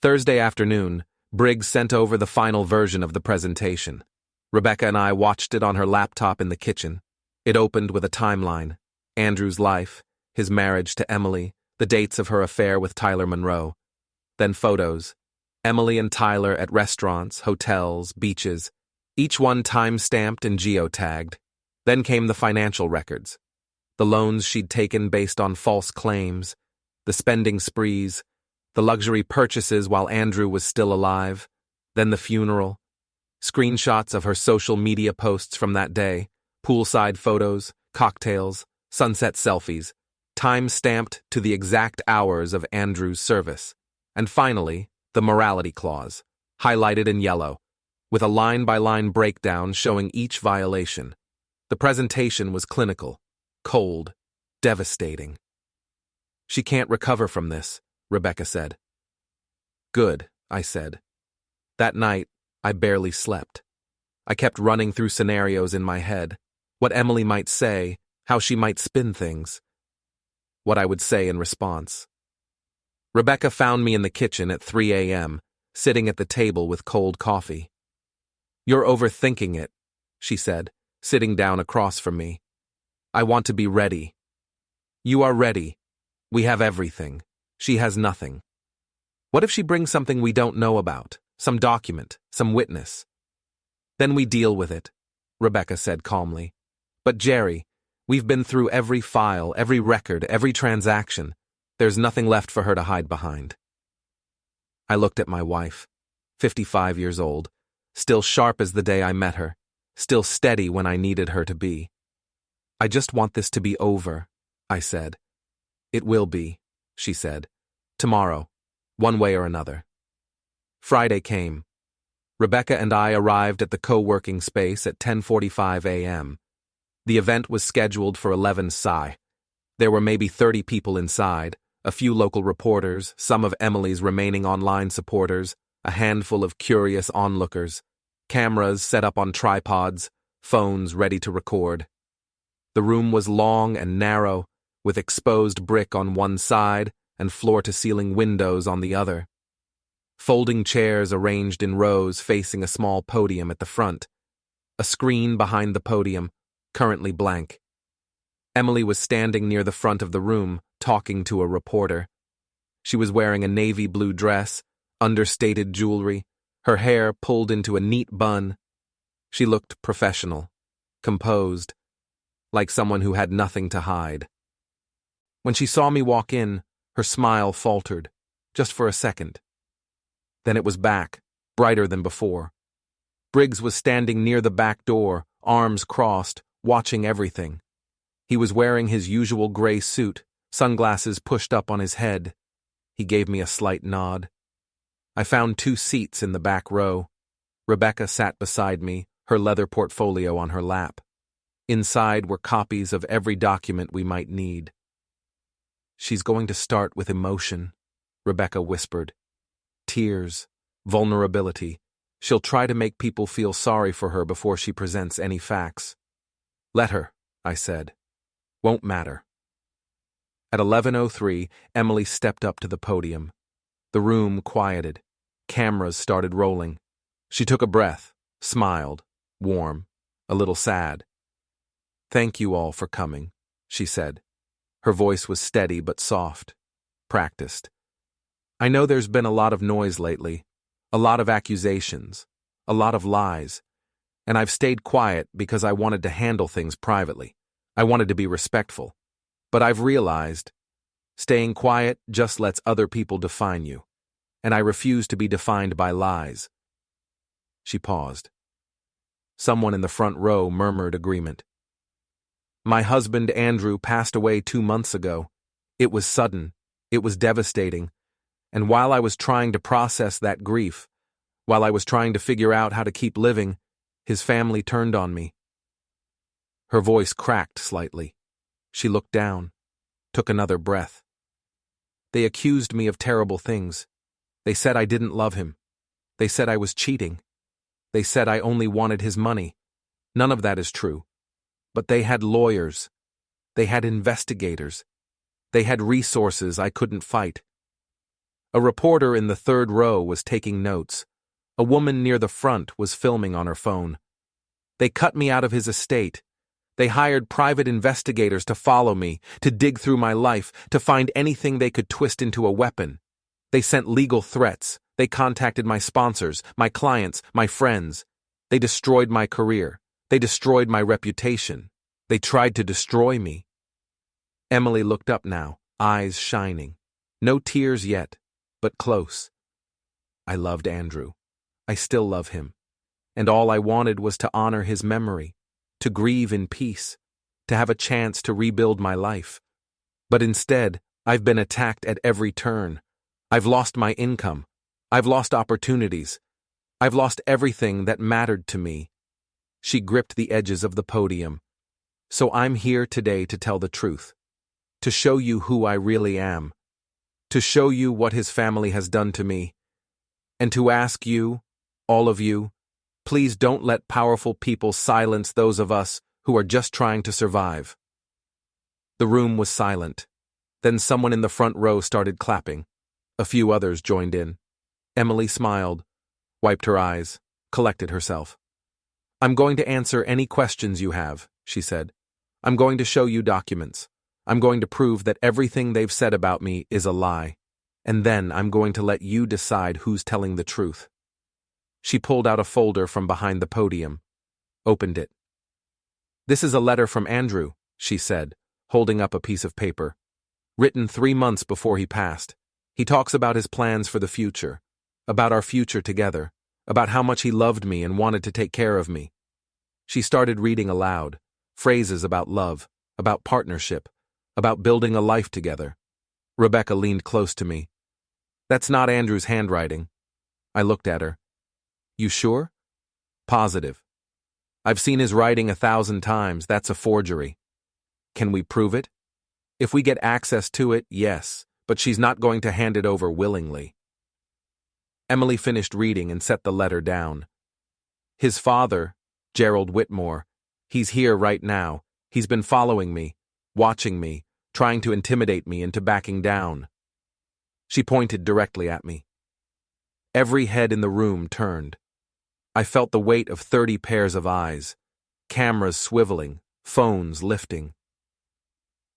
Thursday afternoon, Briggs sent over the final version of the presentation. Rebecca and I watched it on her laptop in the kitchen. It opened with a timeline. Andrew's life, his marriage to Emily, the dates of her affair with Tyler Monroe. Then photos. Emily and Tyler at restaurants, hotels, beaches, each one time-stamped and geotagged. Then came the financial records. The loans she'd taken based on false claims, the spending sprees, the luxury purchases while Andrew was still alive, then the funeral. Screenshots of her social media posts from that day, poolside photos, cocktails, sunset selfies, time-stamped to the exact hours of Andrew's service. And finally, the morality clause, highlighted in yellow, with a line-by-line breakdown showing each violation. The presentation was clinical, cold, devastating. She can't recover from this, Rebecca said. Good, I said. That night, I barely slept. I kept running through scenarios in my head, what Emily might say, how she might spin things, what I would say in response. Rebecca found me in the kitchen at 3 a.m., sitting at the table with cold coffee. You're overthinking it, she said, sitting down across from me. I want to be ready. You are ready. We have everything. She has nothing. What if she brings something we don't know about? Some document, some witness. Then we deal with it, Rebecca said calmly. But Gerry, we've been through every file, every record, every transaction. There's nothing left for her to hide behind. I looked at my wife, 55 years old, still sharp as the day I met her, still steady when I needed her to be. I just want this to be over, I said. It will be, she said. Tomorrow, one way or another. Friday came. Rebecca and I arrived at the co-working space at 10:45 a.m. The event was scheduled for 11 Psi. There were maybe 30 people inside, A few local reporters, some of Emily's remaining online supporters, a handful of curious onlookers, cameras set up on tripods, phones ready to record. The room was long and narrow, with exposed brick on one side and floor-to-ceiling windows on the other. Folding chairs arranged in rows facing a small podium at the front. A screen behind the podium, currently blank. Emily was standing near the front of the room, talking to a reporter. She was wearing a navy blue dress, understated jewelry, her hair pulled into a neat bun. She looked professional, composed, like someone who had nothing to hide. When she saw me walk in, her smile faltered, just for a second. Then it was back, brighter than before. Briggs was standing near the back door, arms crossed, watching everything. He was wearing his usual gray suit, sunglasses pushed up on his head. He gave me a slight nod. I found 2 seats in the back row. Rebecca sat beside me, her leather portfolio on her lap. Inside were copies of every document we might need. "She's going to start with emotion," Rebecca whispered. "Tears, vulnerability. She'll try to make people feel sorry for her before she presents any facts." "Let her," I said. "Won't matter." At 11:03, Emily stepped up to the podium. The room quieted. Cameras started rolling. She took a breath, smiled, warm, a little sad. "Thank you all for coming," she said. Her voice was steady but soft, practiced. "I know there's been a lot of noise lately, a lot of accusations, a lot of lies, and I've stayed quiet because I wanted to handle things privately. I wanted to be respectful. But I've realized, staying quiet just lets other people define you, and I refuse to be defined by lies." She paused. Someone in the front row murmured agreement. "My husband, Andrew, passed away 2 months ago. It was sudden. It was devastating. And while I was trying to process that grief, while I was trying to figure out how to keep living, his family turned on me." Her voice cracked slightly. She looked down, took another breath. "They accused me of terrible things. They said I didn't love him. They said I was cheating. They said I only wanted his money. None of that is true. But they had lawyers. They had investigators. They had resources I couldn't fight." A reporter in the 3rd row was taking notes. A woman near the front was filming on her phone. "They cut me out of his estate. They hired private investigators to follow me, to dig through my life, to find anything they could twist into a weapon. They sent legal threats. They contacted my sponsors, my clients, my friends. They destroyed my career. They destroyed my reputation. They tried to destroy me." Emily looked up now, eyes shining. No tears yet, but close. "I loved Andrew. I still love him. And all I wanted was to honor his memory, to grieve in peace, to have a chance to rebuild my life. But instead, I've been attacked at every turn. I've lost my income. I've lost opportunities. I've lost everything that mattered to me." She gripped the edges of the podium. "So I'm here today to tell the truth, to show you who I really am, to show you what his family has done to me, and to ask you, all of you, please don't let powerful people silence those of us who are just trying to survive." The room was silent. Then someone in the front row started clapping. A few others joined in. Emily smiled, wiped her eyes, collected herself. "I'm going to answer any questions you have," she said. "I'm going to show you documents. I'm going to prove that everything they've said about me is a lie. And then I'm going to let you decide who's telling the truth." She pulled out a folder from behind the podium, opened it. "This is a letter from Andrew," she said, holding up a piece of paper. "Written 3 months before he passed. He talks about his plans for the future, about our future together, about how much he loved me and wanted to take care of me." She started reading aloud, phrases about love, about partnership, about building a life together. Rebecca leaned close to me. "That's not Andrew's handwriting." I looked at her. "You sure?" "Positive. I've seen his writing 1,000 times. That's a forgery." "Can we prove it?" "If we get access to it, yes, but she's not going to hand it over willingly. Emily finished reading and set the letter down. His father, Gerry Whitmore, he's here right now. He's been following me, watching me, trying to intimidate me into backing down. She pointed directly at me. Every head in the room turned. I felt the weight of 30 pairs of eyes, cameras swiveling, phones lifting.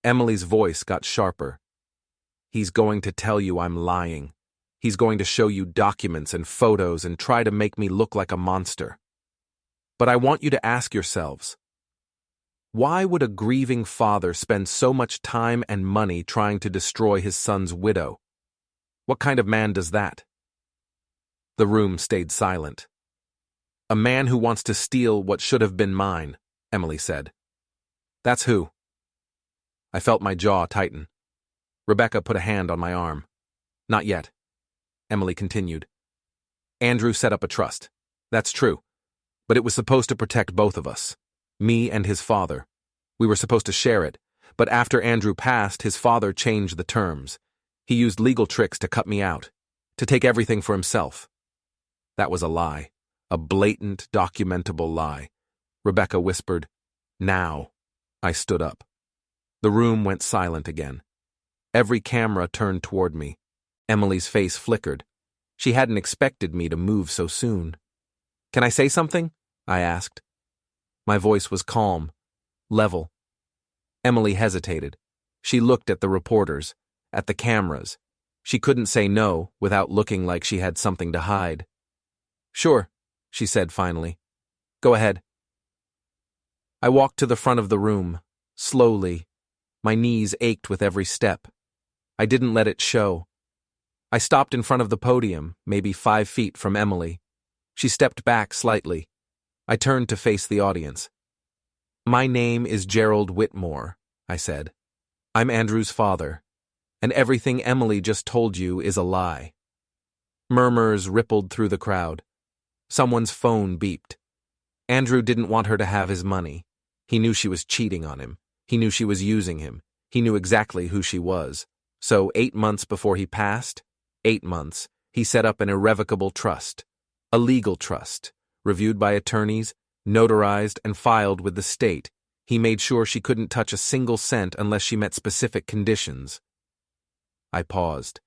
Emily's voice got sharper. He's going to tell you I'm lying. He's going to show you documents and photos and try to make me look like a monster. But I want you to ask yourselves, why would a grieving father spend so much time and money trying to destroy his son's widow? What kind of man does that? The room stayed silent. A man who wants to steal what should have been mine, Emily said. That's who. I felt my jaw tighten. Rebecca put a hand on my arm. Not yet, Emily continued. Andrew set up a trust. That's true. But it was supposed to protect both of us. Me and his father. We were supposed to share it, but after Andrew passed, his father changed the terms. He used legal tricks to cut me out, to take everything for himself. That was a lie, a blatant, documentable lie. Rebecca whispered, "Now." I stood up. The room went silent again. Every camera turned toward me. Emily's face flickered. She hadn't expected me to move so soon. "Can I say something?" I asked. My voice was calm, level. Emily hesitated. She looked at the reporters, at the cameras. She couldn't say no without looking like she had something to hide. "Sure," she said finally. "Go ahead." I walked to the front of the room, slowly. My knees ached with every step. I didn't let it show. I stopped in front of the podium, maybe 5 feet from Emily. She stepped back slightly. I turned to face the audience. "My name is Gerry Whitmore," I said. "I'm Andrew's father, and everything Emily just told you is a lie." Murmurs rippled through the crowd. Someone's phone beeped. Andrew didn't want her to have his money. He knew she was cheating on him. He knew she was using him. He knew exactly who she was. So 8 months before he passed, 8 months, he set up an irrevocable trust, a legal trust, reviewed by attorneys, notarized and filed with the state. He made sure she couldn't touch a single cent unless she met specific conditions. I paused.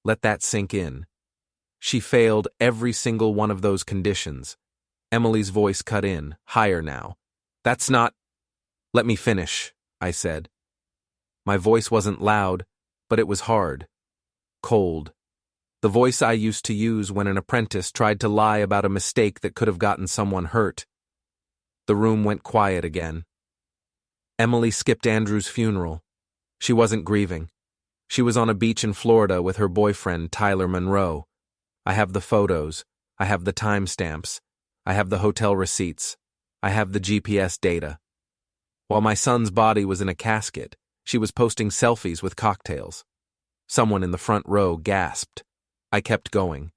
Let that sink in. She failed every single one of those conditions. Emily's voice cut in, higher now. "That's not—" "Let me finish," I said. My voice wasn't loud, but it was hard. Cold. The voice I used to use when an apprentice tried to lie about a mistake that could have gotten someone hurt. The room went quiet again. Emily skipped Andrew's funeral. She wasn't grieving. She was on a beach in Florida with her boyfriend, Tyler Monroe. I have the photos. I have the timestamps. I have the hotel receipts. I have the GPS data. While my son's body was in a casket, she was posting selfies with cocktails. Someone in the front row gasped. I kept going.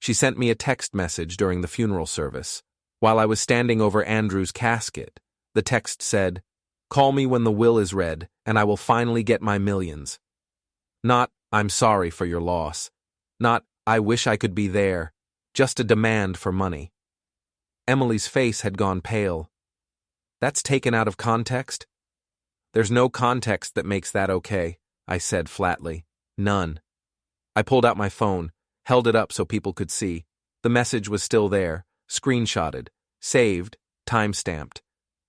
She sent me a text message during the funeral service. While I was standing over Andrew's casket, the text said, "Call me when the will is read, and I will finally get my millions." Not, "I'm sorry for your loss." Not, "I wish I could be there." Just a demand for money. Emily's face had gone pale. "That's taken out of context?" "There's no context that makes that okay," I said flatly. "None." I pulled out my phone, held it up so people could see. The message was still there, screenshotted, saved, time-stamped.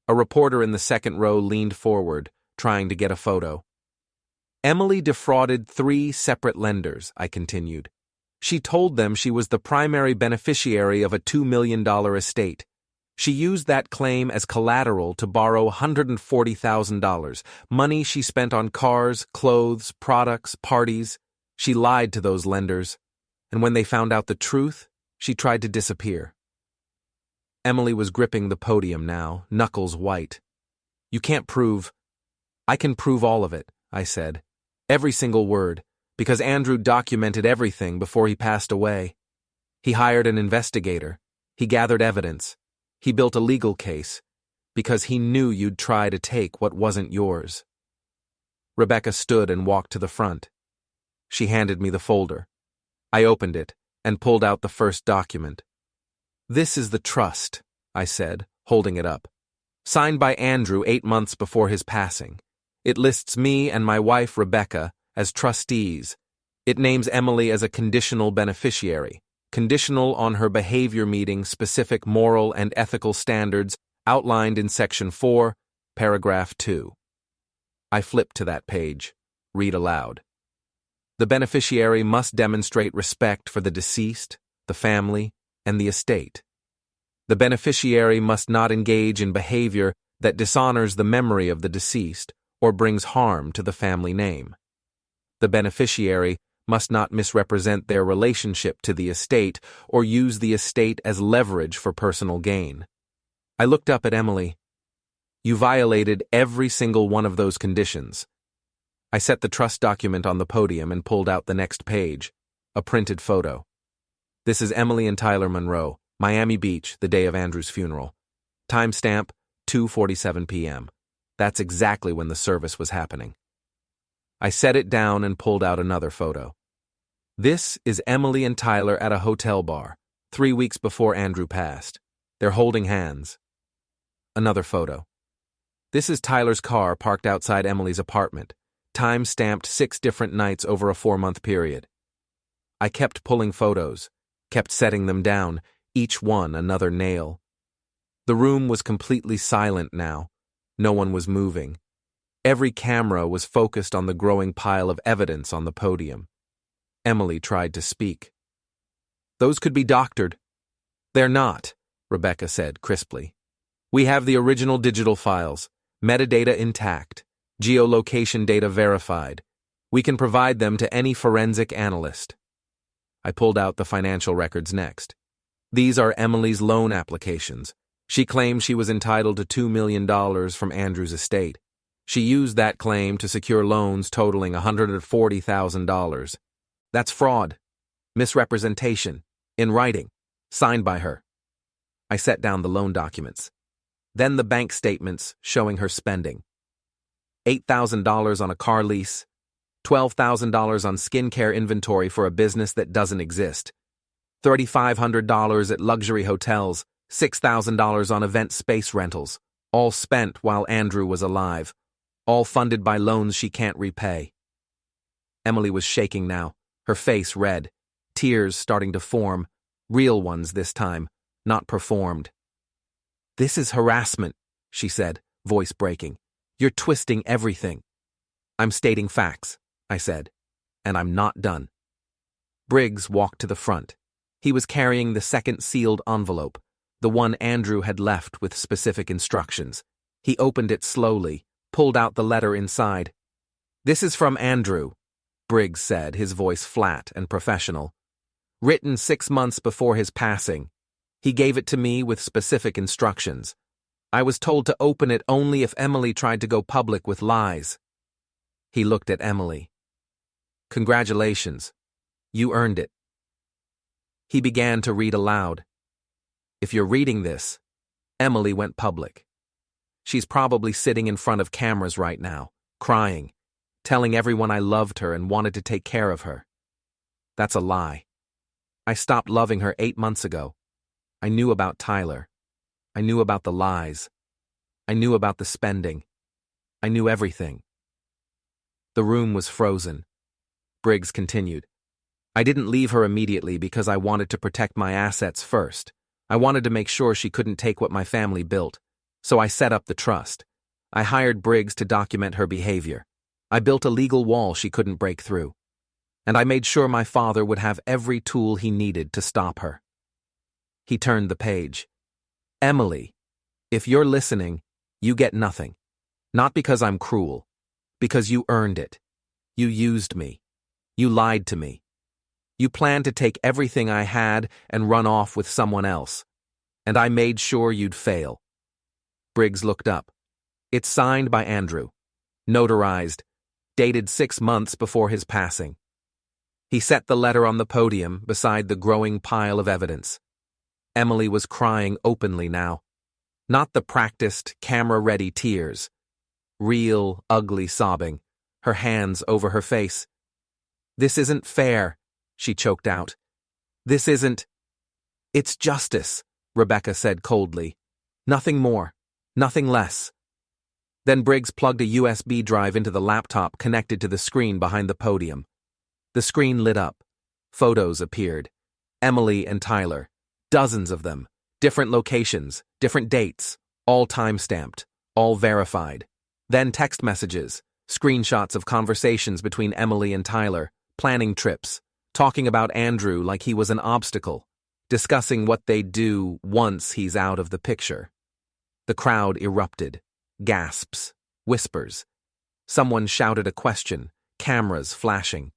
A reporter in the second row leaned forward, trying to get a photo. "Emily defrauded 3 separate lenders," I continued. "She told them she was the primary beneficiary of a $2 million estate. She used that claim as collateral to borrow $140,000, money she spent on cars, clothes, products, parties. She lied to those lenders, and when they found out the truth, she tried to disappear." Emily was gripping the podium now, knuckles white. "You can't prove—" "I can prove all of it," I said. "Every single word, because Andrew documented everything before he passed away. He hired an investigator. He gathered evidence. He built a legal case, because he knew you'd try to take what wasn't yours." Rebecca stood and walked to the front. She handed me the folder. I opened it and pulled out the first document. "This is the trust," I said, holding it up. "Signed by Andrew 8 months before his passing. It lists me and my wife, Rebecca, as trustees. It names Emily as a conditional beneficiary, conditional on her behavior meeting specific moral and ethical standards outlined in Section 4, Paragraph 2. I flipped to that page. Read aloud. "The beneficiary must demonstrate respect for the deceased, the family, and the estate. The beneficiary must not engage in behavior that dishonors the memory of the deceased or brings harm to the family name. The beneficiary must not misrepresent their relationship to the estate or use the estate as leverage for personal gain." I looked up at Emily. "You violated every single one of those conditions." I set the trust document on the podium and pulled out the next page, a printed photo. "This is Emily and Tyler Monroe, Miami Beach, the day of Andrew's funeral. Timestamp, 2:47 p.m. That's exactly when the service was happening." I set it down and pulled out another photo. "This is Emily and Tyler at a hotel bar, 3 weeks before Andrew passed. They're holding hands." Another photo. "This is Tyler's car parked outside Emily's apartment, time-stamped 6 different nights over a 4-month period." I kept pulling photos, kept setting them down, each one another nail. The room was completely silent now. No one was moving. Every camera was focused on the growing pile of evidence on the podium. Emily tried to speak. "Those could be doctored." "They're not," Rebecca said crisply. "We have the original digital files, metadata intact, geolocation data verified. We can provide them to any forensic analyst." I pulled out the financial records next. "These are Emily's loan applications. She claimed she was entitled to $2 million from Andrew's estate. She used that claim to secure loans totaling $140,000. That's fraud, misrepresentation, in writing, signed by her." I set down the loan documents. Then the bank statements showing her spending. $8,000 on a car lease, $12,000 on skincare inventory for a business that doesn't exist, $3,500 at luxury hotels, $6,000 on event space rentals, all spent while Andrew was alive, all funded by loans she can't repay. Emily was shaking now, her face red, tears starting to form, real ones this time, not performed. "This is harassment," she said, voice breaking. "You're twisting everything." "I'm stating facts," I said, "and I'm not done." Briggs walked to the front. He was carrying the second sealed envelope, the one Andrew had left with specific instructions. He opened it slowly, pulled out the letter inside. "This is from Andrew," Briggs said, his voice flat and professional. "Written 6 months before his passing. He gave it to me with specific instructions. I was told to open it only if Emily tried to go public with lies." He looked at Emily. "Congratulations. You earned it." He began to read aloud. "If you're reading this, Emily went public. She's probably sitting in front of cameras right now, crying, telling everyone I loved her and wanted to take care of her. That's a lie. I stopped loving her 8 months ago. I knew about Tyler. I knew about the lies. I knew about the spending. I knew everything." The room was frozen. Briggs continued. "I didn't leave her immediately because I wanted to protect my assets first. I wanted to make sure she couldn't take what my family built. So I set up the trust. I hired Briggs to document her behavior. I built a legal wall she couldn't break through. And I made sure my father would have every tool he needed to stop her." He turned the page. "Emily, if you're listening, you get nothing. Not because I'm cruel. Because you earned it. You used me. You lied to me. You planned to take everything I had and run off with someone else. And I made sure you'd fail." Briggs looked up. "It's signed by Andrew. Notarized. Dated 6 months before his passing." He set the letter on the podium beside the growing pile of evidence. Emily was crying openly now. Not the practiced, camera-ready tears. Real, ugly sobbing, her hands over her face. "This isn't fair," she choked out. "This isn't—" "It's justice," Rebecca said coldly. "Nothing more. Nothing less." Then Briggs plugged a USB drive into the laptop connected to the screen behind the podium. The screen lit up. Photos appeared. Emily and Tyler. Dozens of them. Different locations, different dates, all time-stamped, all verified. Then text messages, screenshots of conversations between Emily and Tyler, planning trips, talking about Andrew like he was an obstacle, discussing what they'd do once he's out of the picture. The crowd erupted. Gasps, whispers. Someone shouted a question, cameras flashing.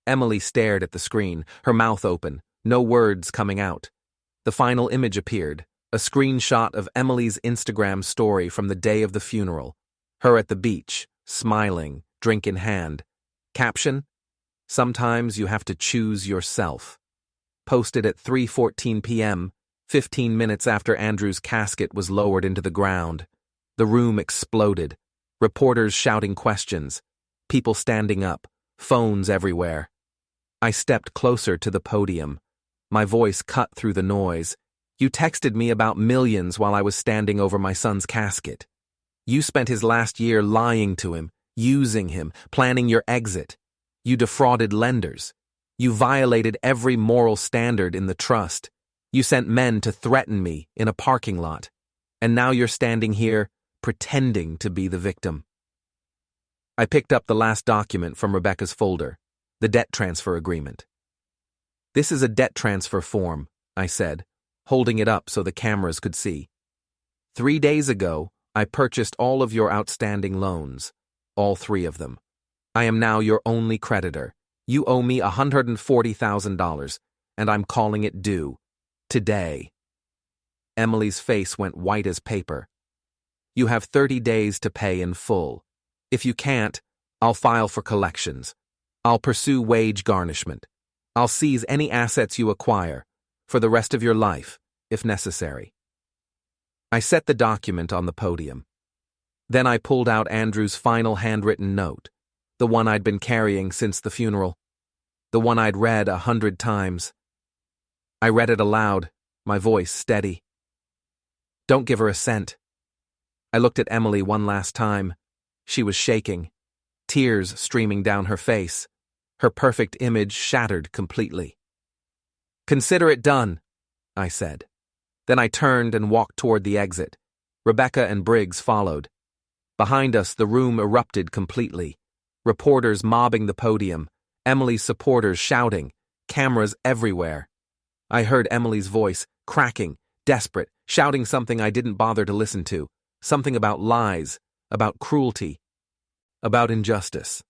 Emily stared at the screen, her mouth open, no words coming out. The final image appeared, a screenshot of Emily's Instagram story from the day of the funeral. Her at the beach, smiling, drink in hand. Caption: "Sometimes you have to choose yourself." Posted at 3:14 p.m., 15 minutes after Andrew's casket was lowered into the ground. The room exploded. Reporters shouting questions. People standing up. Phones everywhere. I stepped closer to the podium. My voice cut through the noise. "You texted me about millions while I was standing over my son's casket. You spent his last year lying to him, using him, planning your exit. You defrauded lenders. You violated every moral standard in the trust. You sent men to threaten me in a parking lot. And now you're standing here, pretending to be the victim." I picked up the last document from Rebecca's folder, the debt transfer agreement. "This is a debt transfer form," I said, holding it up so the cameras could see. "3 days ago, I purchased all of your outstanding loans, all 3 of them. I am now your only creditor. You owe me $140,000, and I'm calling it due. Today." Emily's face went white as paper. "You have 30 days to pay in full. If you can't, I'll file for collections. I'll pursue wage garnishment. I'll seize any assets you acquire, for the rest of your life, if necessary." I set the document on the podium. Then I pulled out Andrew's final handwritten note, the one I'd been carrying since the funeral, the one I'd read 100 times. I read it aloud, my voice steady. "Don't give her a cent." I looked at Emily one last time. She was shaking, tears streaming down her face, her perfect image shattered completely. "Consider it done," I said. Then I turned and walked toward the exit. Rebecca and Briggs followed. Behind us, the room erupted completely. Reporters mobbing the podium, Emily's supporters shouting, cameras everywhere. I heard Emily's voice, cracking, desperate, shouting something I didn't bother to listen to, something about lies, about cruelty, about injustice.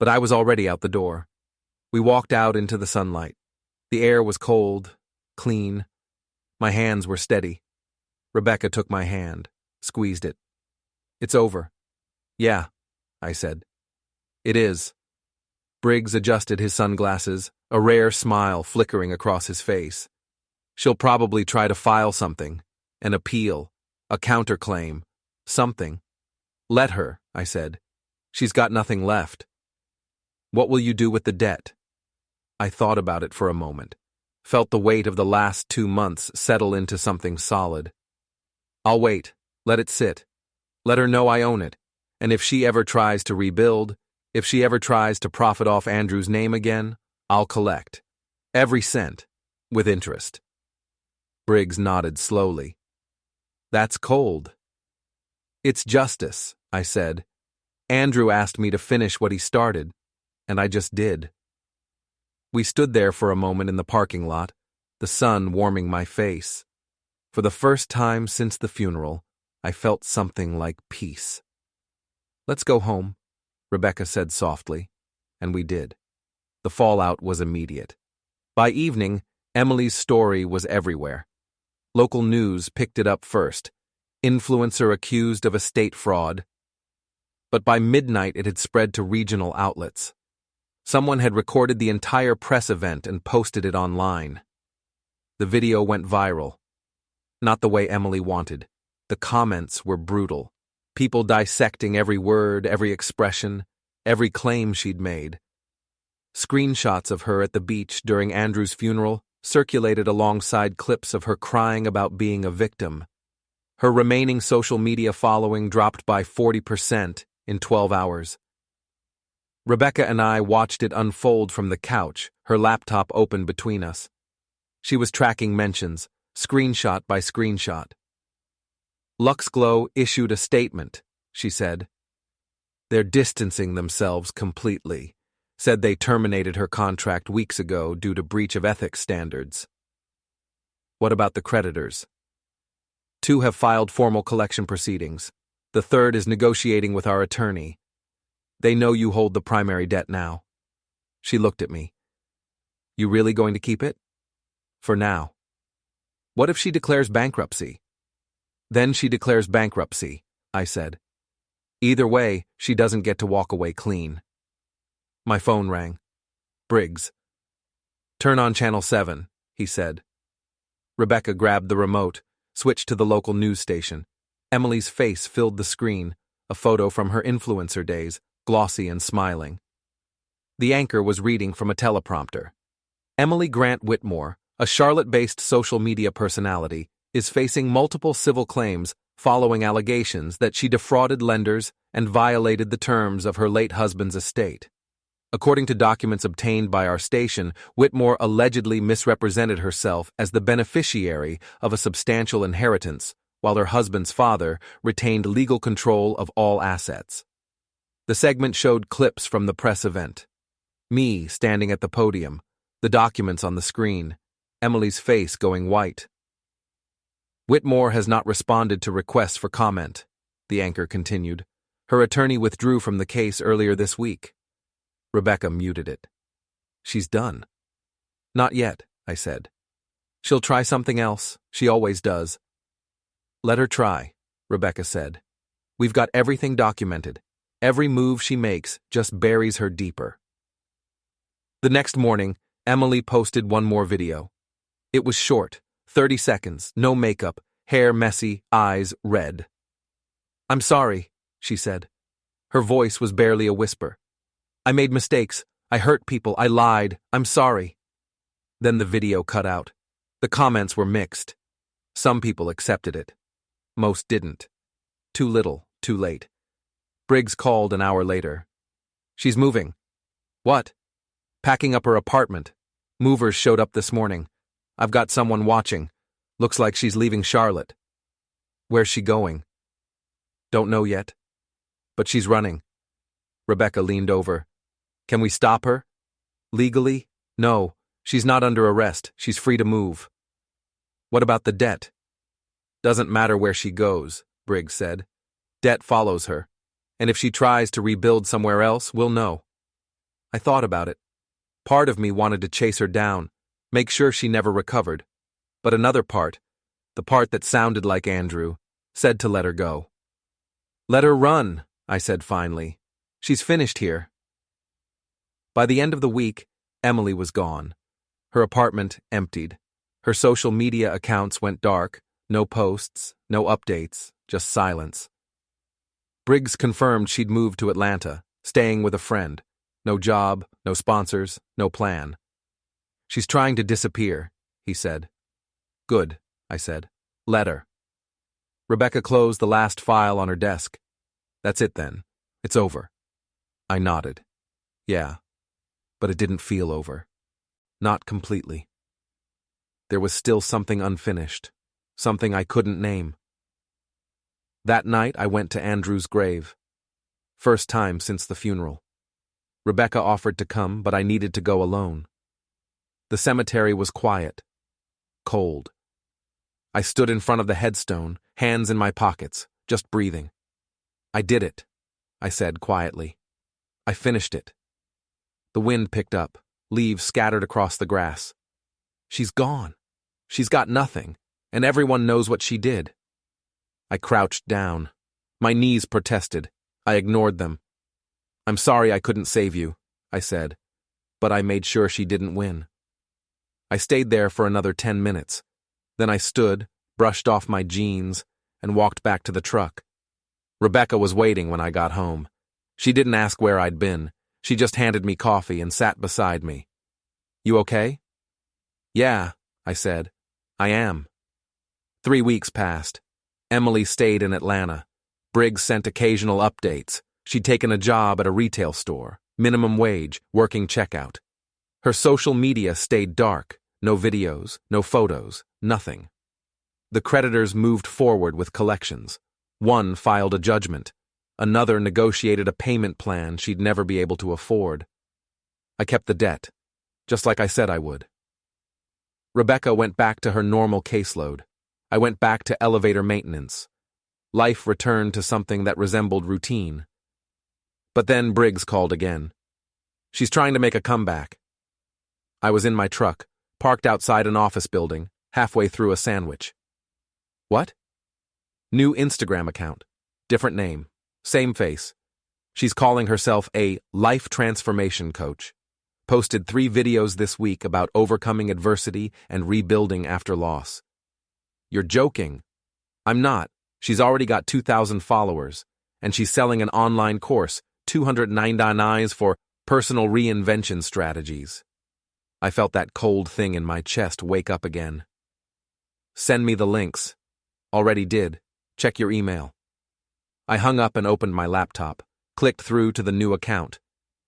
But I was already out the door. We walked out into the sunlight. The air was cold, clean. My hands were steady. Rebecca took my hand, squeezed it. "It's over." "Yeah," I said. "It is." Briggs adjusted his sunglasses, a rare smile flickering across his face. "She'll probably try to file something, an appeal, a counterclaim, something." "Let her," I said. "She's got nothing left." "What will you do with the debt?" I thought about it for a moment, felt the weight of the last 2 months settle into something solid. "I'll wait, let it sit. Let her know I own it, and if she ever tries to rebuild, if she ever tries to profit off Andrew's name again, I'll collect. Every cent, with interest." Briggs nodded slowly. "That's cold." "It's justice," I said. "Andrew asked me to finish what he started, and I just did." We stood there for a moment in the parking lot, the sun warming my face. For the first time since the funeral, I felt something like peace. "Let's go home," Rebecca said softly, and we did. The fallout was immediate. By evening, Emily's story was everywhere. Local news picked it up first. Influencer accused of estate fraud. But by midnight it had spread to regional outlets. Someone had recorded the entire press event and posted it online. The video went viral. Not the way Emily wanted. The comments were brutal. People dissecting every word, every expression, every claim she'd made. Screenshots of her at the beach during Andrew's funeral circulated alongside clips of her crying about being a victim. Her remaining social media following dropped by 40% in 12 hours. Rebecca and I watched it unfold from the couch, her laptop open between us. She was tracking mentions, screenshot by screenshot. LuxGlow issued a statement, she said. They're distancing themselves completely. Said they terminated her contract weeks ago due to breach of ethics standards. What about the creditors? 2 have filed formal collection proceedings. The 3rd is negotiating with our attorney. They know you hold the primary debt now. She looked at me. You really going to keep it? For now. What if she declares bankruptcy? Then she declares bankruptcy, I said. Either way, she doesn't get to walk away clean. My phone rang. Briggs. Turn on Channel 7, he said. Rebecca grabbed the remote, switched to the local news station. Emily's face filled the screen, a photo from her influencer days, glossy and smiling. The anchor was reading from a teleprompter. Emily Grant Whitmore, a Charlotte-based social media personality, is facing multiple civil claims following allegations that she defrauded lenders and violated the terms of her late husband's estate. According to documents obtained by our station, Whitmore allegedly misrepresented herself as the beneficiary of a substantial inheritance, while her husband's father retained legal control of all assets. The segment showed clips from the press event. Me standing at the podium, the documents on the screen, Emily's face going white. Whitmore has not responded to requests for comment, the anchor continued. Her attorney withdrew from the case earlier this week. Rebecca muted it. She's done. Not yet, I said. She'll try something else. She always does. Let her try, Rebecca said. We've got everything documented. Every move she makes just buries her deeper. The next morning, Emily posted one more video. It was short, 30 seconds, no makeup, hair messy, eyes red. I'm sorry, she said. Her voice was barely a whisper. I made mistakes. I hurt people. I lied. I'm sorry. Then the video cut out. The comments were mixed. Some people accepted it. Most didn't. Too little, too late. Briggs called an hour later. She's moving. What? Packing up her apartment. Movers showed up this morning. I've got someone watching. Looks like she's leaving Charlotte. Where's she going? Don't know yet. But she's running. Rebecca leaned over. Can we stop her? Legally? No. She's not under arrest. She's free to move. What about the debt? Doesn't matter where she goes, Briggs said. Debt follows her. And if she tries to rebuild somewhere else, we'll know. I thought about it. Part of me wanted to chase her down, make sure she never recovered. But another part, the part that sounded like Andrew, said to let her go. Let her run, I said finally. She's finished here. By the end of the week, Emily was gone. Her apartment emptied. Her social media accounts went dark, no posts, no updates, just silence. Briggs confirmed she'd moved to Atlanta, staying with a friend. No job, no sponsors, no plan. She's trying to disappear, he said. Good, I said. Let her. Rebecca closed the last file on her desk. That's it then. It's over. I nodded. Yeah. But it didn't feel over. Not completely. There was still something unfinished, something I couldn't name. That night I went to Andrew's grave. First time since the funeral. Rebecca offered to come, but I needed to go alone. The cemetery was quiet, cold. I stood in front of the headstone, hands in my pockets, just breathing. I did it, I said quietly. I finished it. The wind picked up, leaves scattered across the grass. She's gone. She's got nothing, and everyone knows what she did. I crouched down. My knees protested. I ignored them. I'm sorry I couldn't save you, I said, but I made sure she didn't win. I stayed there for another 10 minutes. Then I stood, brushed off my jeans, and walked back to the truck. Rebecca was waiting when I got home. She didn't ask where I'd been. She just handed me coffee and sat beside me. You okay? Yeah, I said. I am. 3 weeks passed. Emily stayed in Atlanta. Briggs sent occasional updates. She'd taken a job at a retail store, minimum wage, working checkout. Her social media stayed dark. No videos, no photos, nothing. The creditors moved forward with collections. One filed a judgment. Another negotiated a payment plan she'd never be able to afford. I kept the debt, just like I said I would. Rebecca went back to her normal caseload. I went back to elevator maintenance. Life returned to something that resembled routine. But then Briggs called again. She's trying to make a comeback. I was in my truck, parked outside an office building, halfway through a sandwich. What? New Instagram account. Different name. Same face. She's calling herself a life transformation coach. Posted 3 videos this week about overcoming adversity and rebuilding after loss. You're joking. I'm not. She's already got 2,000 followers, and she's selling an online course, $299 for personal reinvention strategies. I felt that cold thing in my chest wake up again. Send me the links. Already did. Check your email. I hung up and opened my laptop, clicked through to the new account.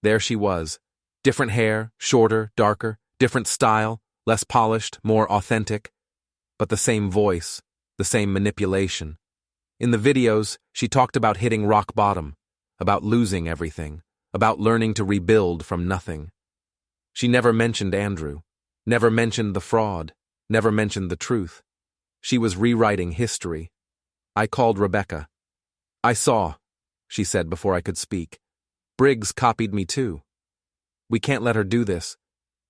There she was. Different hair, shorter, darker, different style, less polished, more authentic. But the same voice, the same manipulation. In the videos, she talked about hitting rock bottom, about losing everything, about learning to rebuild from nothing. She never mentioned Andrew, never mentioned the fraud, never mentioned the truth. She was rewriting history. I called Rebecca. I saw, she said before I could speak. Briggs copied me too. We can't let her do this.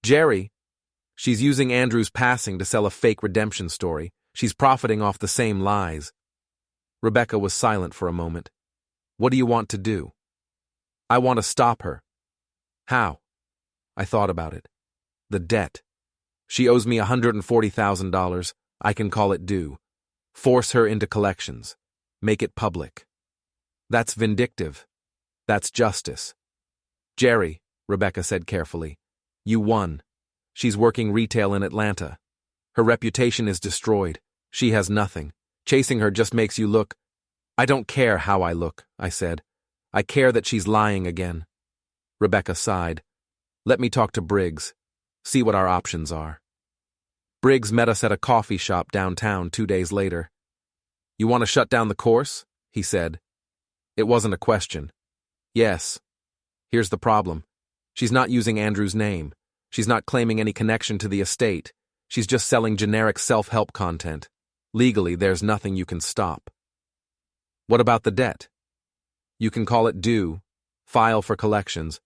Gerry, she's using Andrew's passing to sell a fake redemption story. She's profiting off the same lies. Rebecca was silent for a moment. What do you want to do? I want to stop her. How? I thought about it. The debt. She owes me $140,000. I can call it due. Force her into collections. Make it public. That's vindictive. That's justice. Gerry, Rebecca said carefully, you won. She's working retail in Atlanta. Her reputation is destroyed. She has nothing. Chasing her just makes you look. I don't care how I look, I said. I care that she's lying again. Rebecca sighed. Let me talk to Briggs. See what our options are. Briggs met us at a coffee shop downtown 2 days later. You want to shut down the course? He said. It wasn't a question. Yes. Here's the problem. She's not using Andrew's name. She's not claiming any connection to the estate. She's just selling generic self-help content. Legally, there's nothing you can stop. What about the debt? You can call it due, file for collections,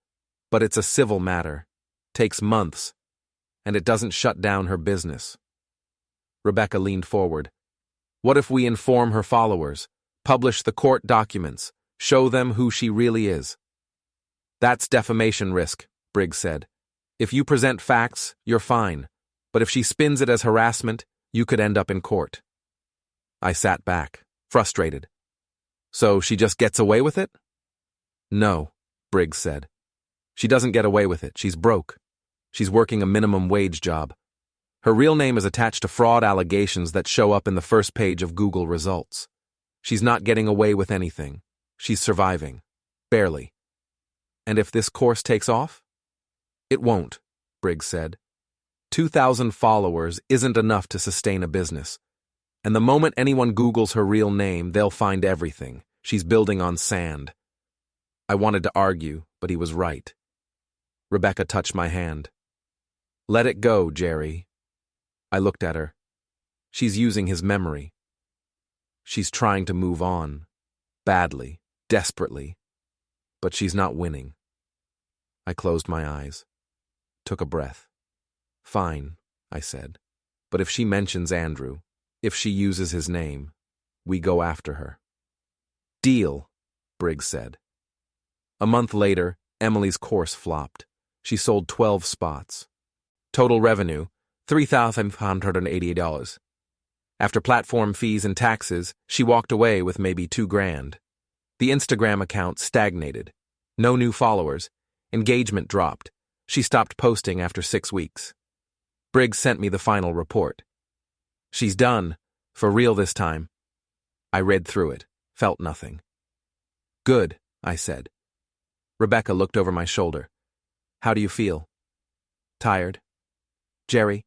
but it's a civil matter. Takes months, and it doesn't shut down her business. Rebecca leaned forward. What if we inform her followers, publish the court documents, show them who she really is? That's defamation risk, Briggs said. If you present facts, you're fine, but if she spins it as harassment, you could end up in court. I sat back, frustrated. So she just gets away with it? No, Briggs said. She doesn't get away with it. She's broke. She's working a minimum wage job. Her real name is attached to fraud allegations that show up in the first page of Google results. She's not getting away with anything. She's surviving. Barely. And if this course takes off? It won't, Briggs said. 2,000 followers isn't enough to sustain a business. And the moment anyone Googles her real name, they'll find everything. She's building on sand. I wanted to argue, but he was right. Rebecca touched my hand. Let it go, Gerry. I looked at her. She's using his memory. She's trying to move on. Badly, desperately. But she's not winning. I closed my eyes. Took a breath. Fine, I said. But if she mentions Andrew, if she uses his name, we go after her. Deal, Briggs said. A month later, Emily's course flopped. She sold 12 spots. Total revenue, $3,588. After platform fees and taxes, she walked away with maybe $2,000. The Instagram account stagnated. No new followers, Engagement dropped. She stopped posting after 6 weeks. Briggs sent me the final report. She's done. For real this time. I read through it, felt nothing. Good, I said. Rebecca looked over my shoulder. How do you feel? Tired? Gerry?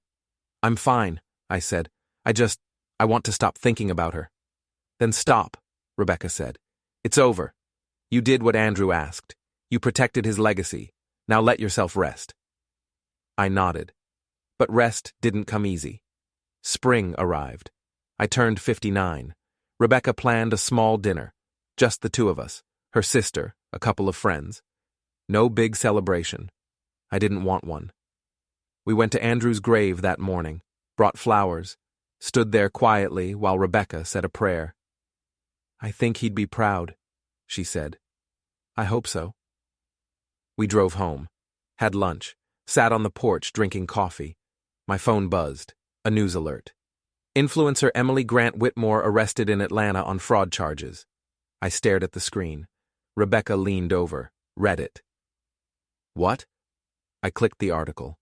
I'm fine, I said. I want to stop thinking about her. Then stop, Rebecca said. It's over. You did what Andrew asked. You protected his legacy. Now let yourself rest. I nodded. But rest didn't come easy. Spring arrived. I turned 59. Rebecca planned a small dinner. Just the two of us, her sister, a couple of friends. No big celebration. I didn't want one. We went to Andrew's grave that morning, brought flowers, stood there quietly while Rebecca said a prayer. I think he'd be proud, she said. I hope so. We drove home, had lunch, sat on the porch drinking coffee. My phone buzzed, a news alert. Influencer Emily Grant Whitmore arrested in Atlanta on fraud charges. I stared at the screen. Rebecca leaned over, read it. What? I clicked the article.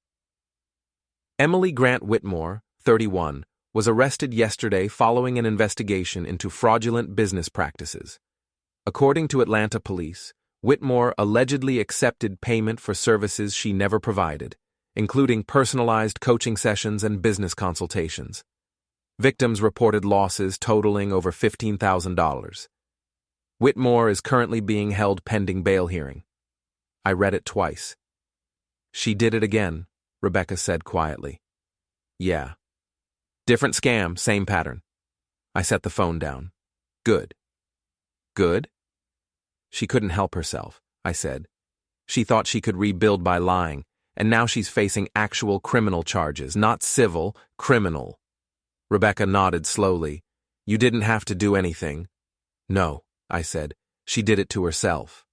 Emily Grant Whitmore, 31, was arrested yesterday following an investigation into fraudulent business practices. According to Atlanta police, Whitmore allegedly accepted payment for services she never provided, including personalized coaching sessions and business consultations. Victims reported losses totaling over $15,000. Whitmore is currently being held pending bail hearing. I read it twice. She did it again, Rebecca said quietly. Yeah. Different scam, same pattern. I set the phone down. Good. Good? She couldn't help herself, I said. She thought she could rebuild by lying, and now she's facing actual criminal charges, not civil, criminal. Rebecca nodded slowly. You didn't have to do anything. No, I said. She did it to herself.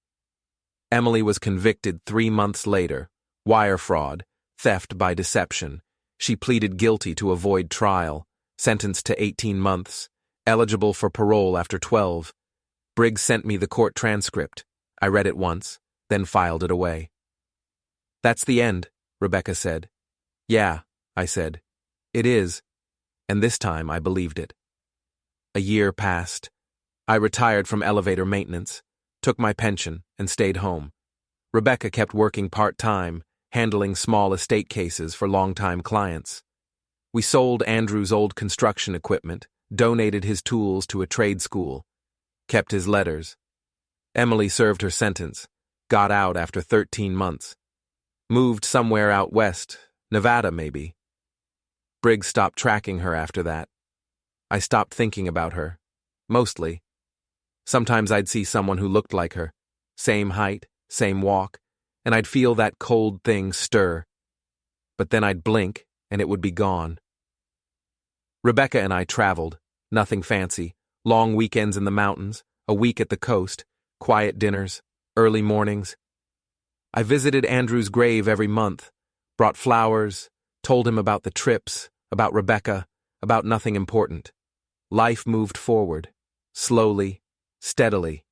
Emily was convicted 3 months later. Wire fraud, theft by deception. She pleaded guilty to avoid trial, sentenced to 18 months, eligible for parole after 12. Briggs sent me the court transcript. I read it once, then filed it away. That's the end, Rebecca said. Yeah, I said. It is. And this time I believed it. A year passed. I retired from elevator maintenance, took my pension, and stayed home. Rebecca kept working part-time, handling small estate cases for longtime clients. We sold Andrew's old construction equipment, donated his tools to a trade school, kept his letters. Emily served her sentence, got out after 13 months. Moved somewhere out west, Nevada maybe. Briggs stopped tracking her after that. I stopped thinking about her, mostly. Sometimes I'd see someone who looked like her, same height, same walk, and I'd feel that cold thing stir. But then I'd blink, and it would be gone. Rebecca and I traveled, nothing fancy, long weekends in the mountains, a week at the coast, quiet dinners, early mornings. I visited Andrew's grave every month, brought flowers, told him about the trips, about Rebecca, about nothing important. Life moved forward, slowly, steadily.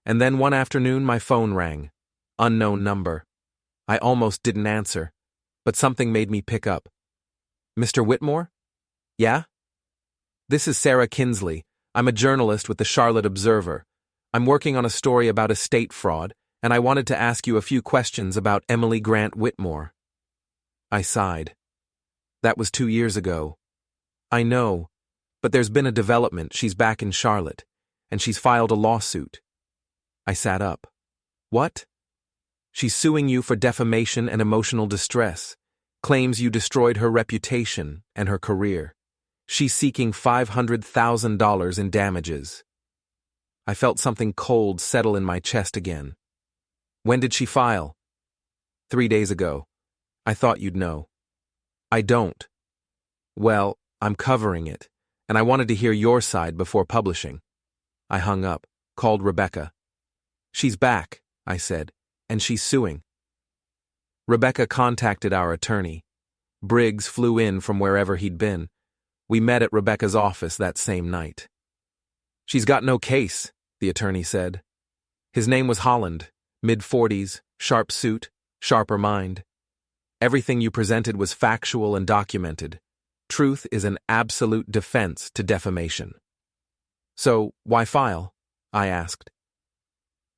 And then one afternoon my phone rang. Unknown number. I almost didn't answer, but something made me pick up. Mr. Whitmore? Yeah? This is Sarah Kinsley. I'm a journalist with the Charlotte Observer. I'm working on a story about estate fraud, and I wanted to ask you a few questions about Emily Grant Whitmore. I sighed. That was 2 years ago. I know, but there's been a development. She's back in Charlotte, and she's filed a lawsuit. I sat up. What? She's suing you for defamation and emotional distress, claims you destroyed her reputation and her career. She's seeking $500,000 in damages. I felt something cold settle in my chest again. When did she file? 3 days ago. I thought you'd know. I don't. Well, I'm covering it, and I wanted to hear your side before publishing. I hung up, called Rebecca. She's back, I said, and she's suing. Rebecca contacted our attorney. Briggs flew in from wherever he'd been. We met at Rebecca's office that same night. She's got no case, the attorney said. His name was Holland, mid-40s, sharp suit, Sharper mind. Everything you presented was factual and documented. Truth is an absolute defense to defamation. So, why file? I asked.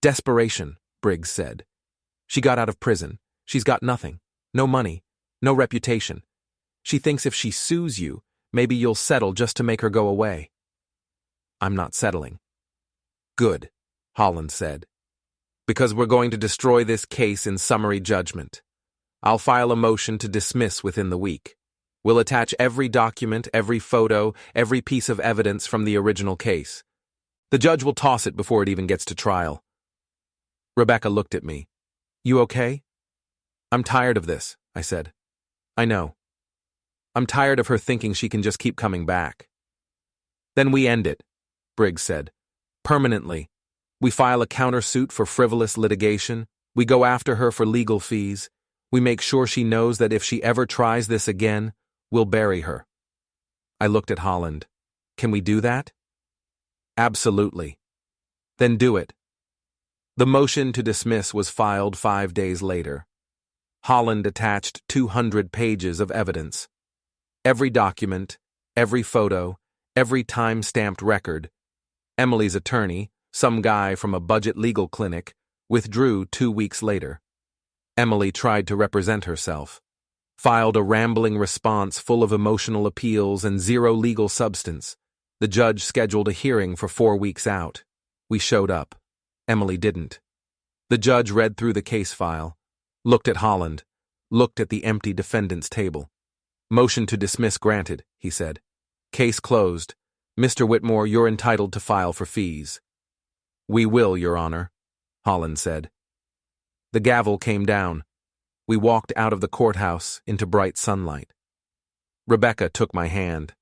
Desperation, Briggs said. She got out of prison. She's got nothing. No money. No reputation. She thinks if she sues you, maybe you'll settle just to make her go away. I'm not settling. Good, Holland said. Because we're going to destroy this case in summary judgment. I'll file a motion to dismiss within the week. We'll attach every document, every photo, every piece of evidence from the original case. The judge will toss it before it even gets to trial. Rebecca looked at me. You okay? I'm tired of this, I said. I know. I'm tired of her thinking she can just keep coming back. Then we end it, Briggs said. Permanently. We file a countersuit for frivolous litigation. We go after her for legal fees. We make sure she knows that if she ever tries this again, we'll bury her. I looked at Holland. Can we do that? Absolutely. Then do it. The motion to dismiss was filed 5 days later. Holland attached 200 pages of evidence. Every document, every photo, every time-stamped record. Emily's attorney, some guy from a budget legal clinic, withdrew 2 weeks later. Emily tried to represent herself, filed a rambling response full of emotional appeals and zero legal substance. The judge scheduled a hearing for 4 weeks out. We showed up. Emily didn't. The judge read through the case file, looked at Holland, looked at the empty defendant's table. Motion to dismiss granted, he said. Case closed. Mr. Whitmore, you're entitled to file for fees. We will, Your Honor, Holland said. The gavel came down. We walked out of the courthouse into bright sunlight. Rebecca took my hand.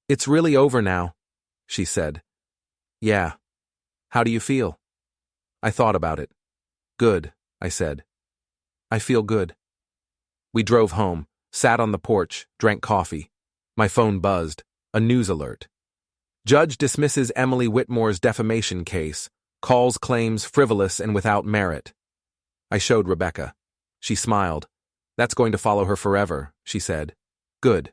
It's really over now, she said. Yeah. How do you feel? I thought about it. Good, I said. I feel good. We drove home, sat on the porch, drank coffee. My phone buzzed. A news alert. Judge dismisses Emily Whitmore's defamation case, calls claims frivolous and without merit. I showed Rebecca. She smiled. That's going to follow her forever, she said. Good.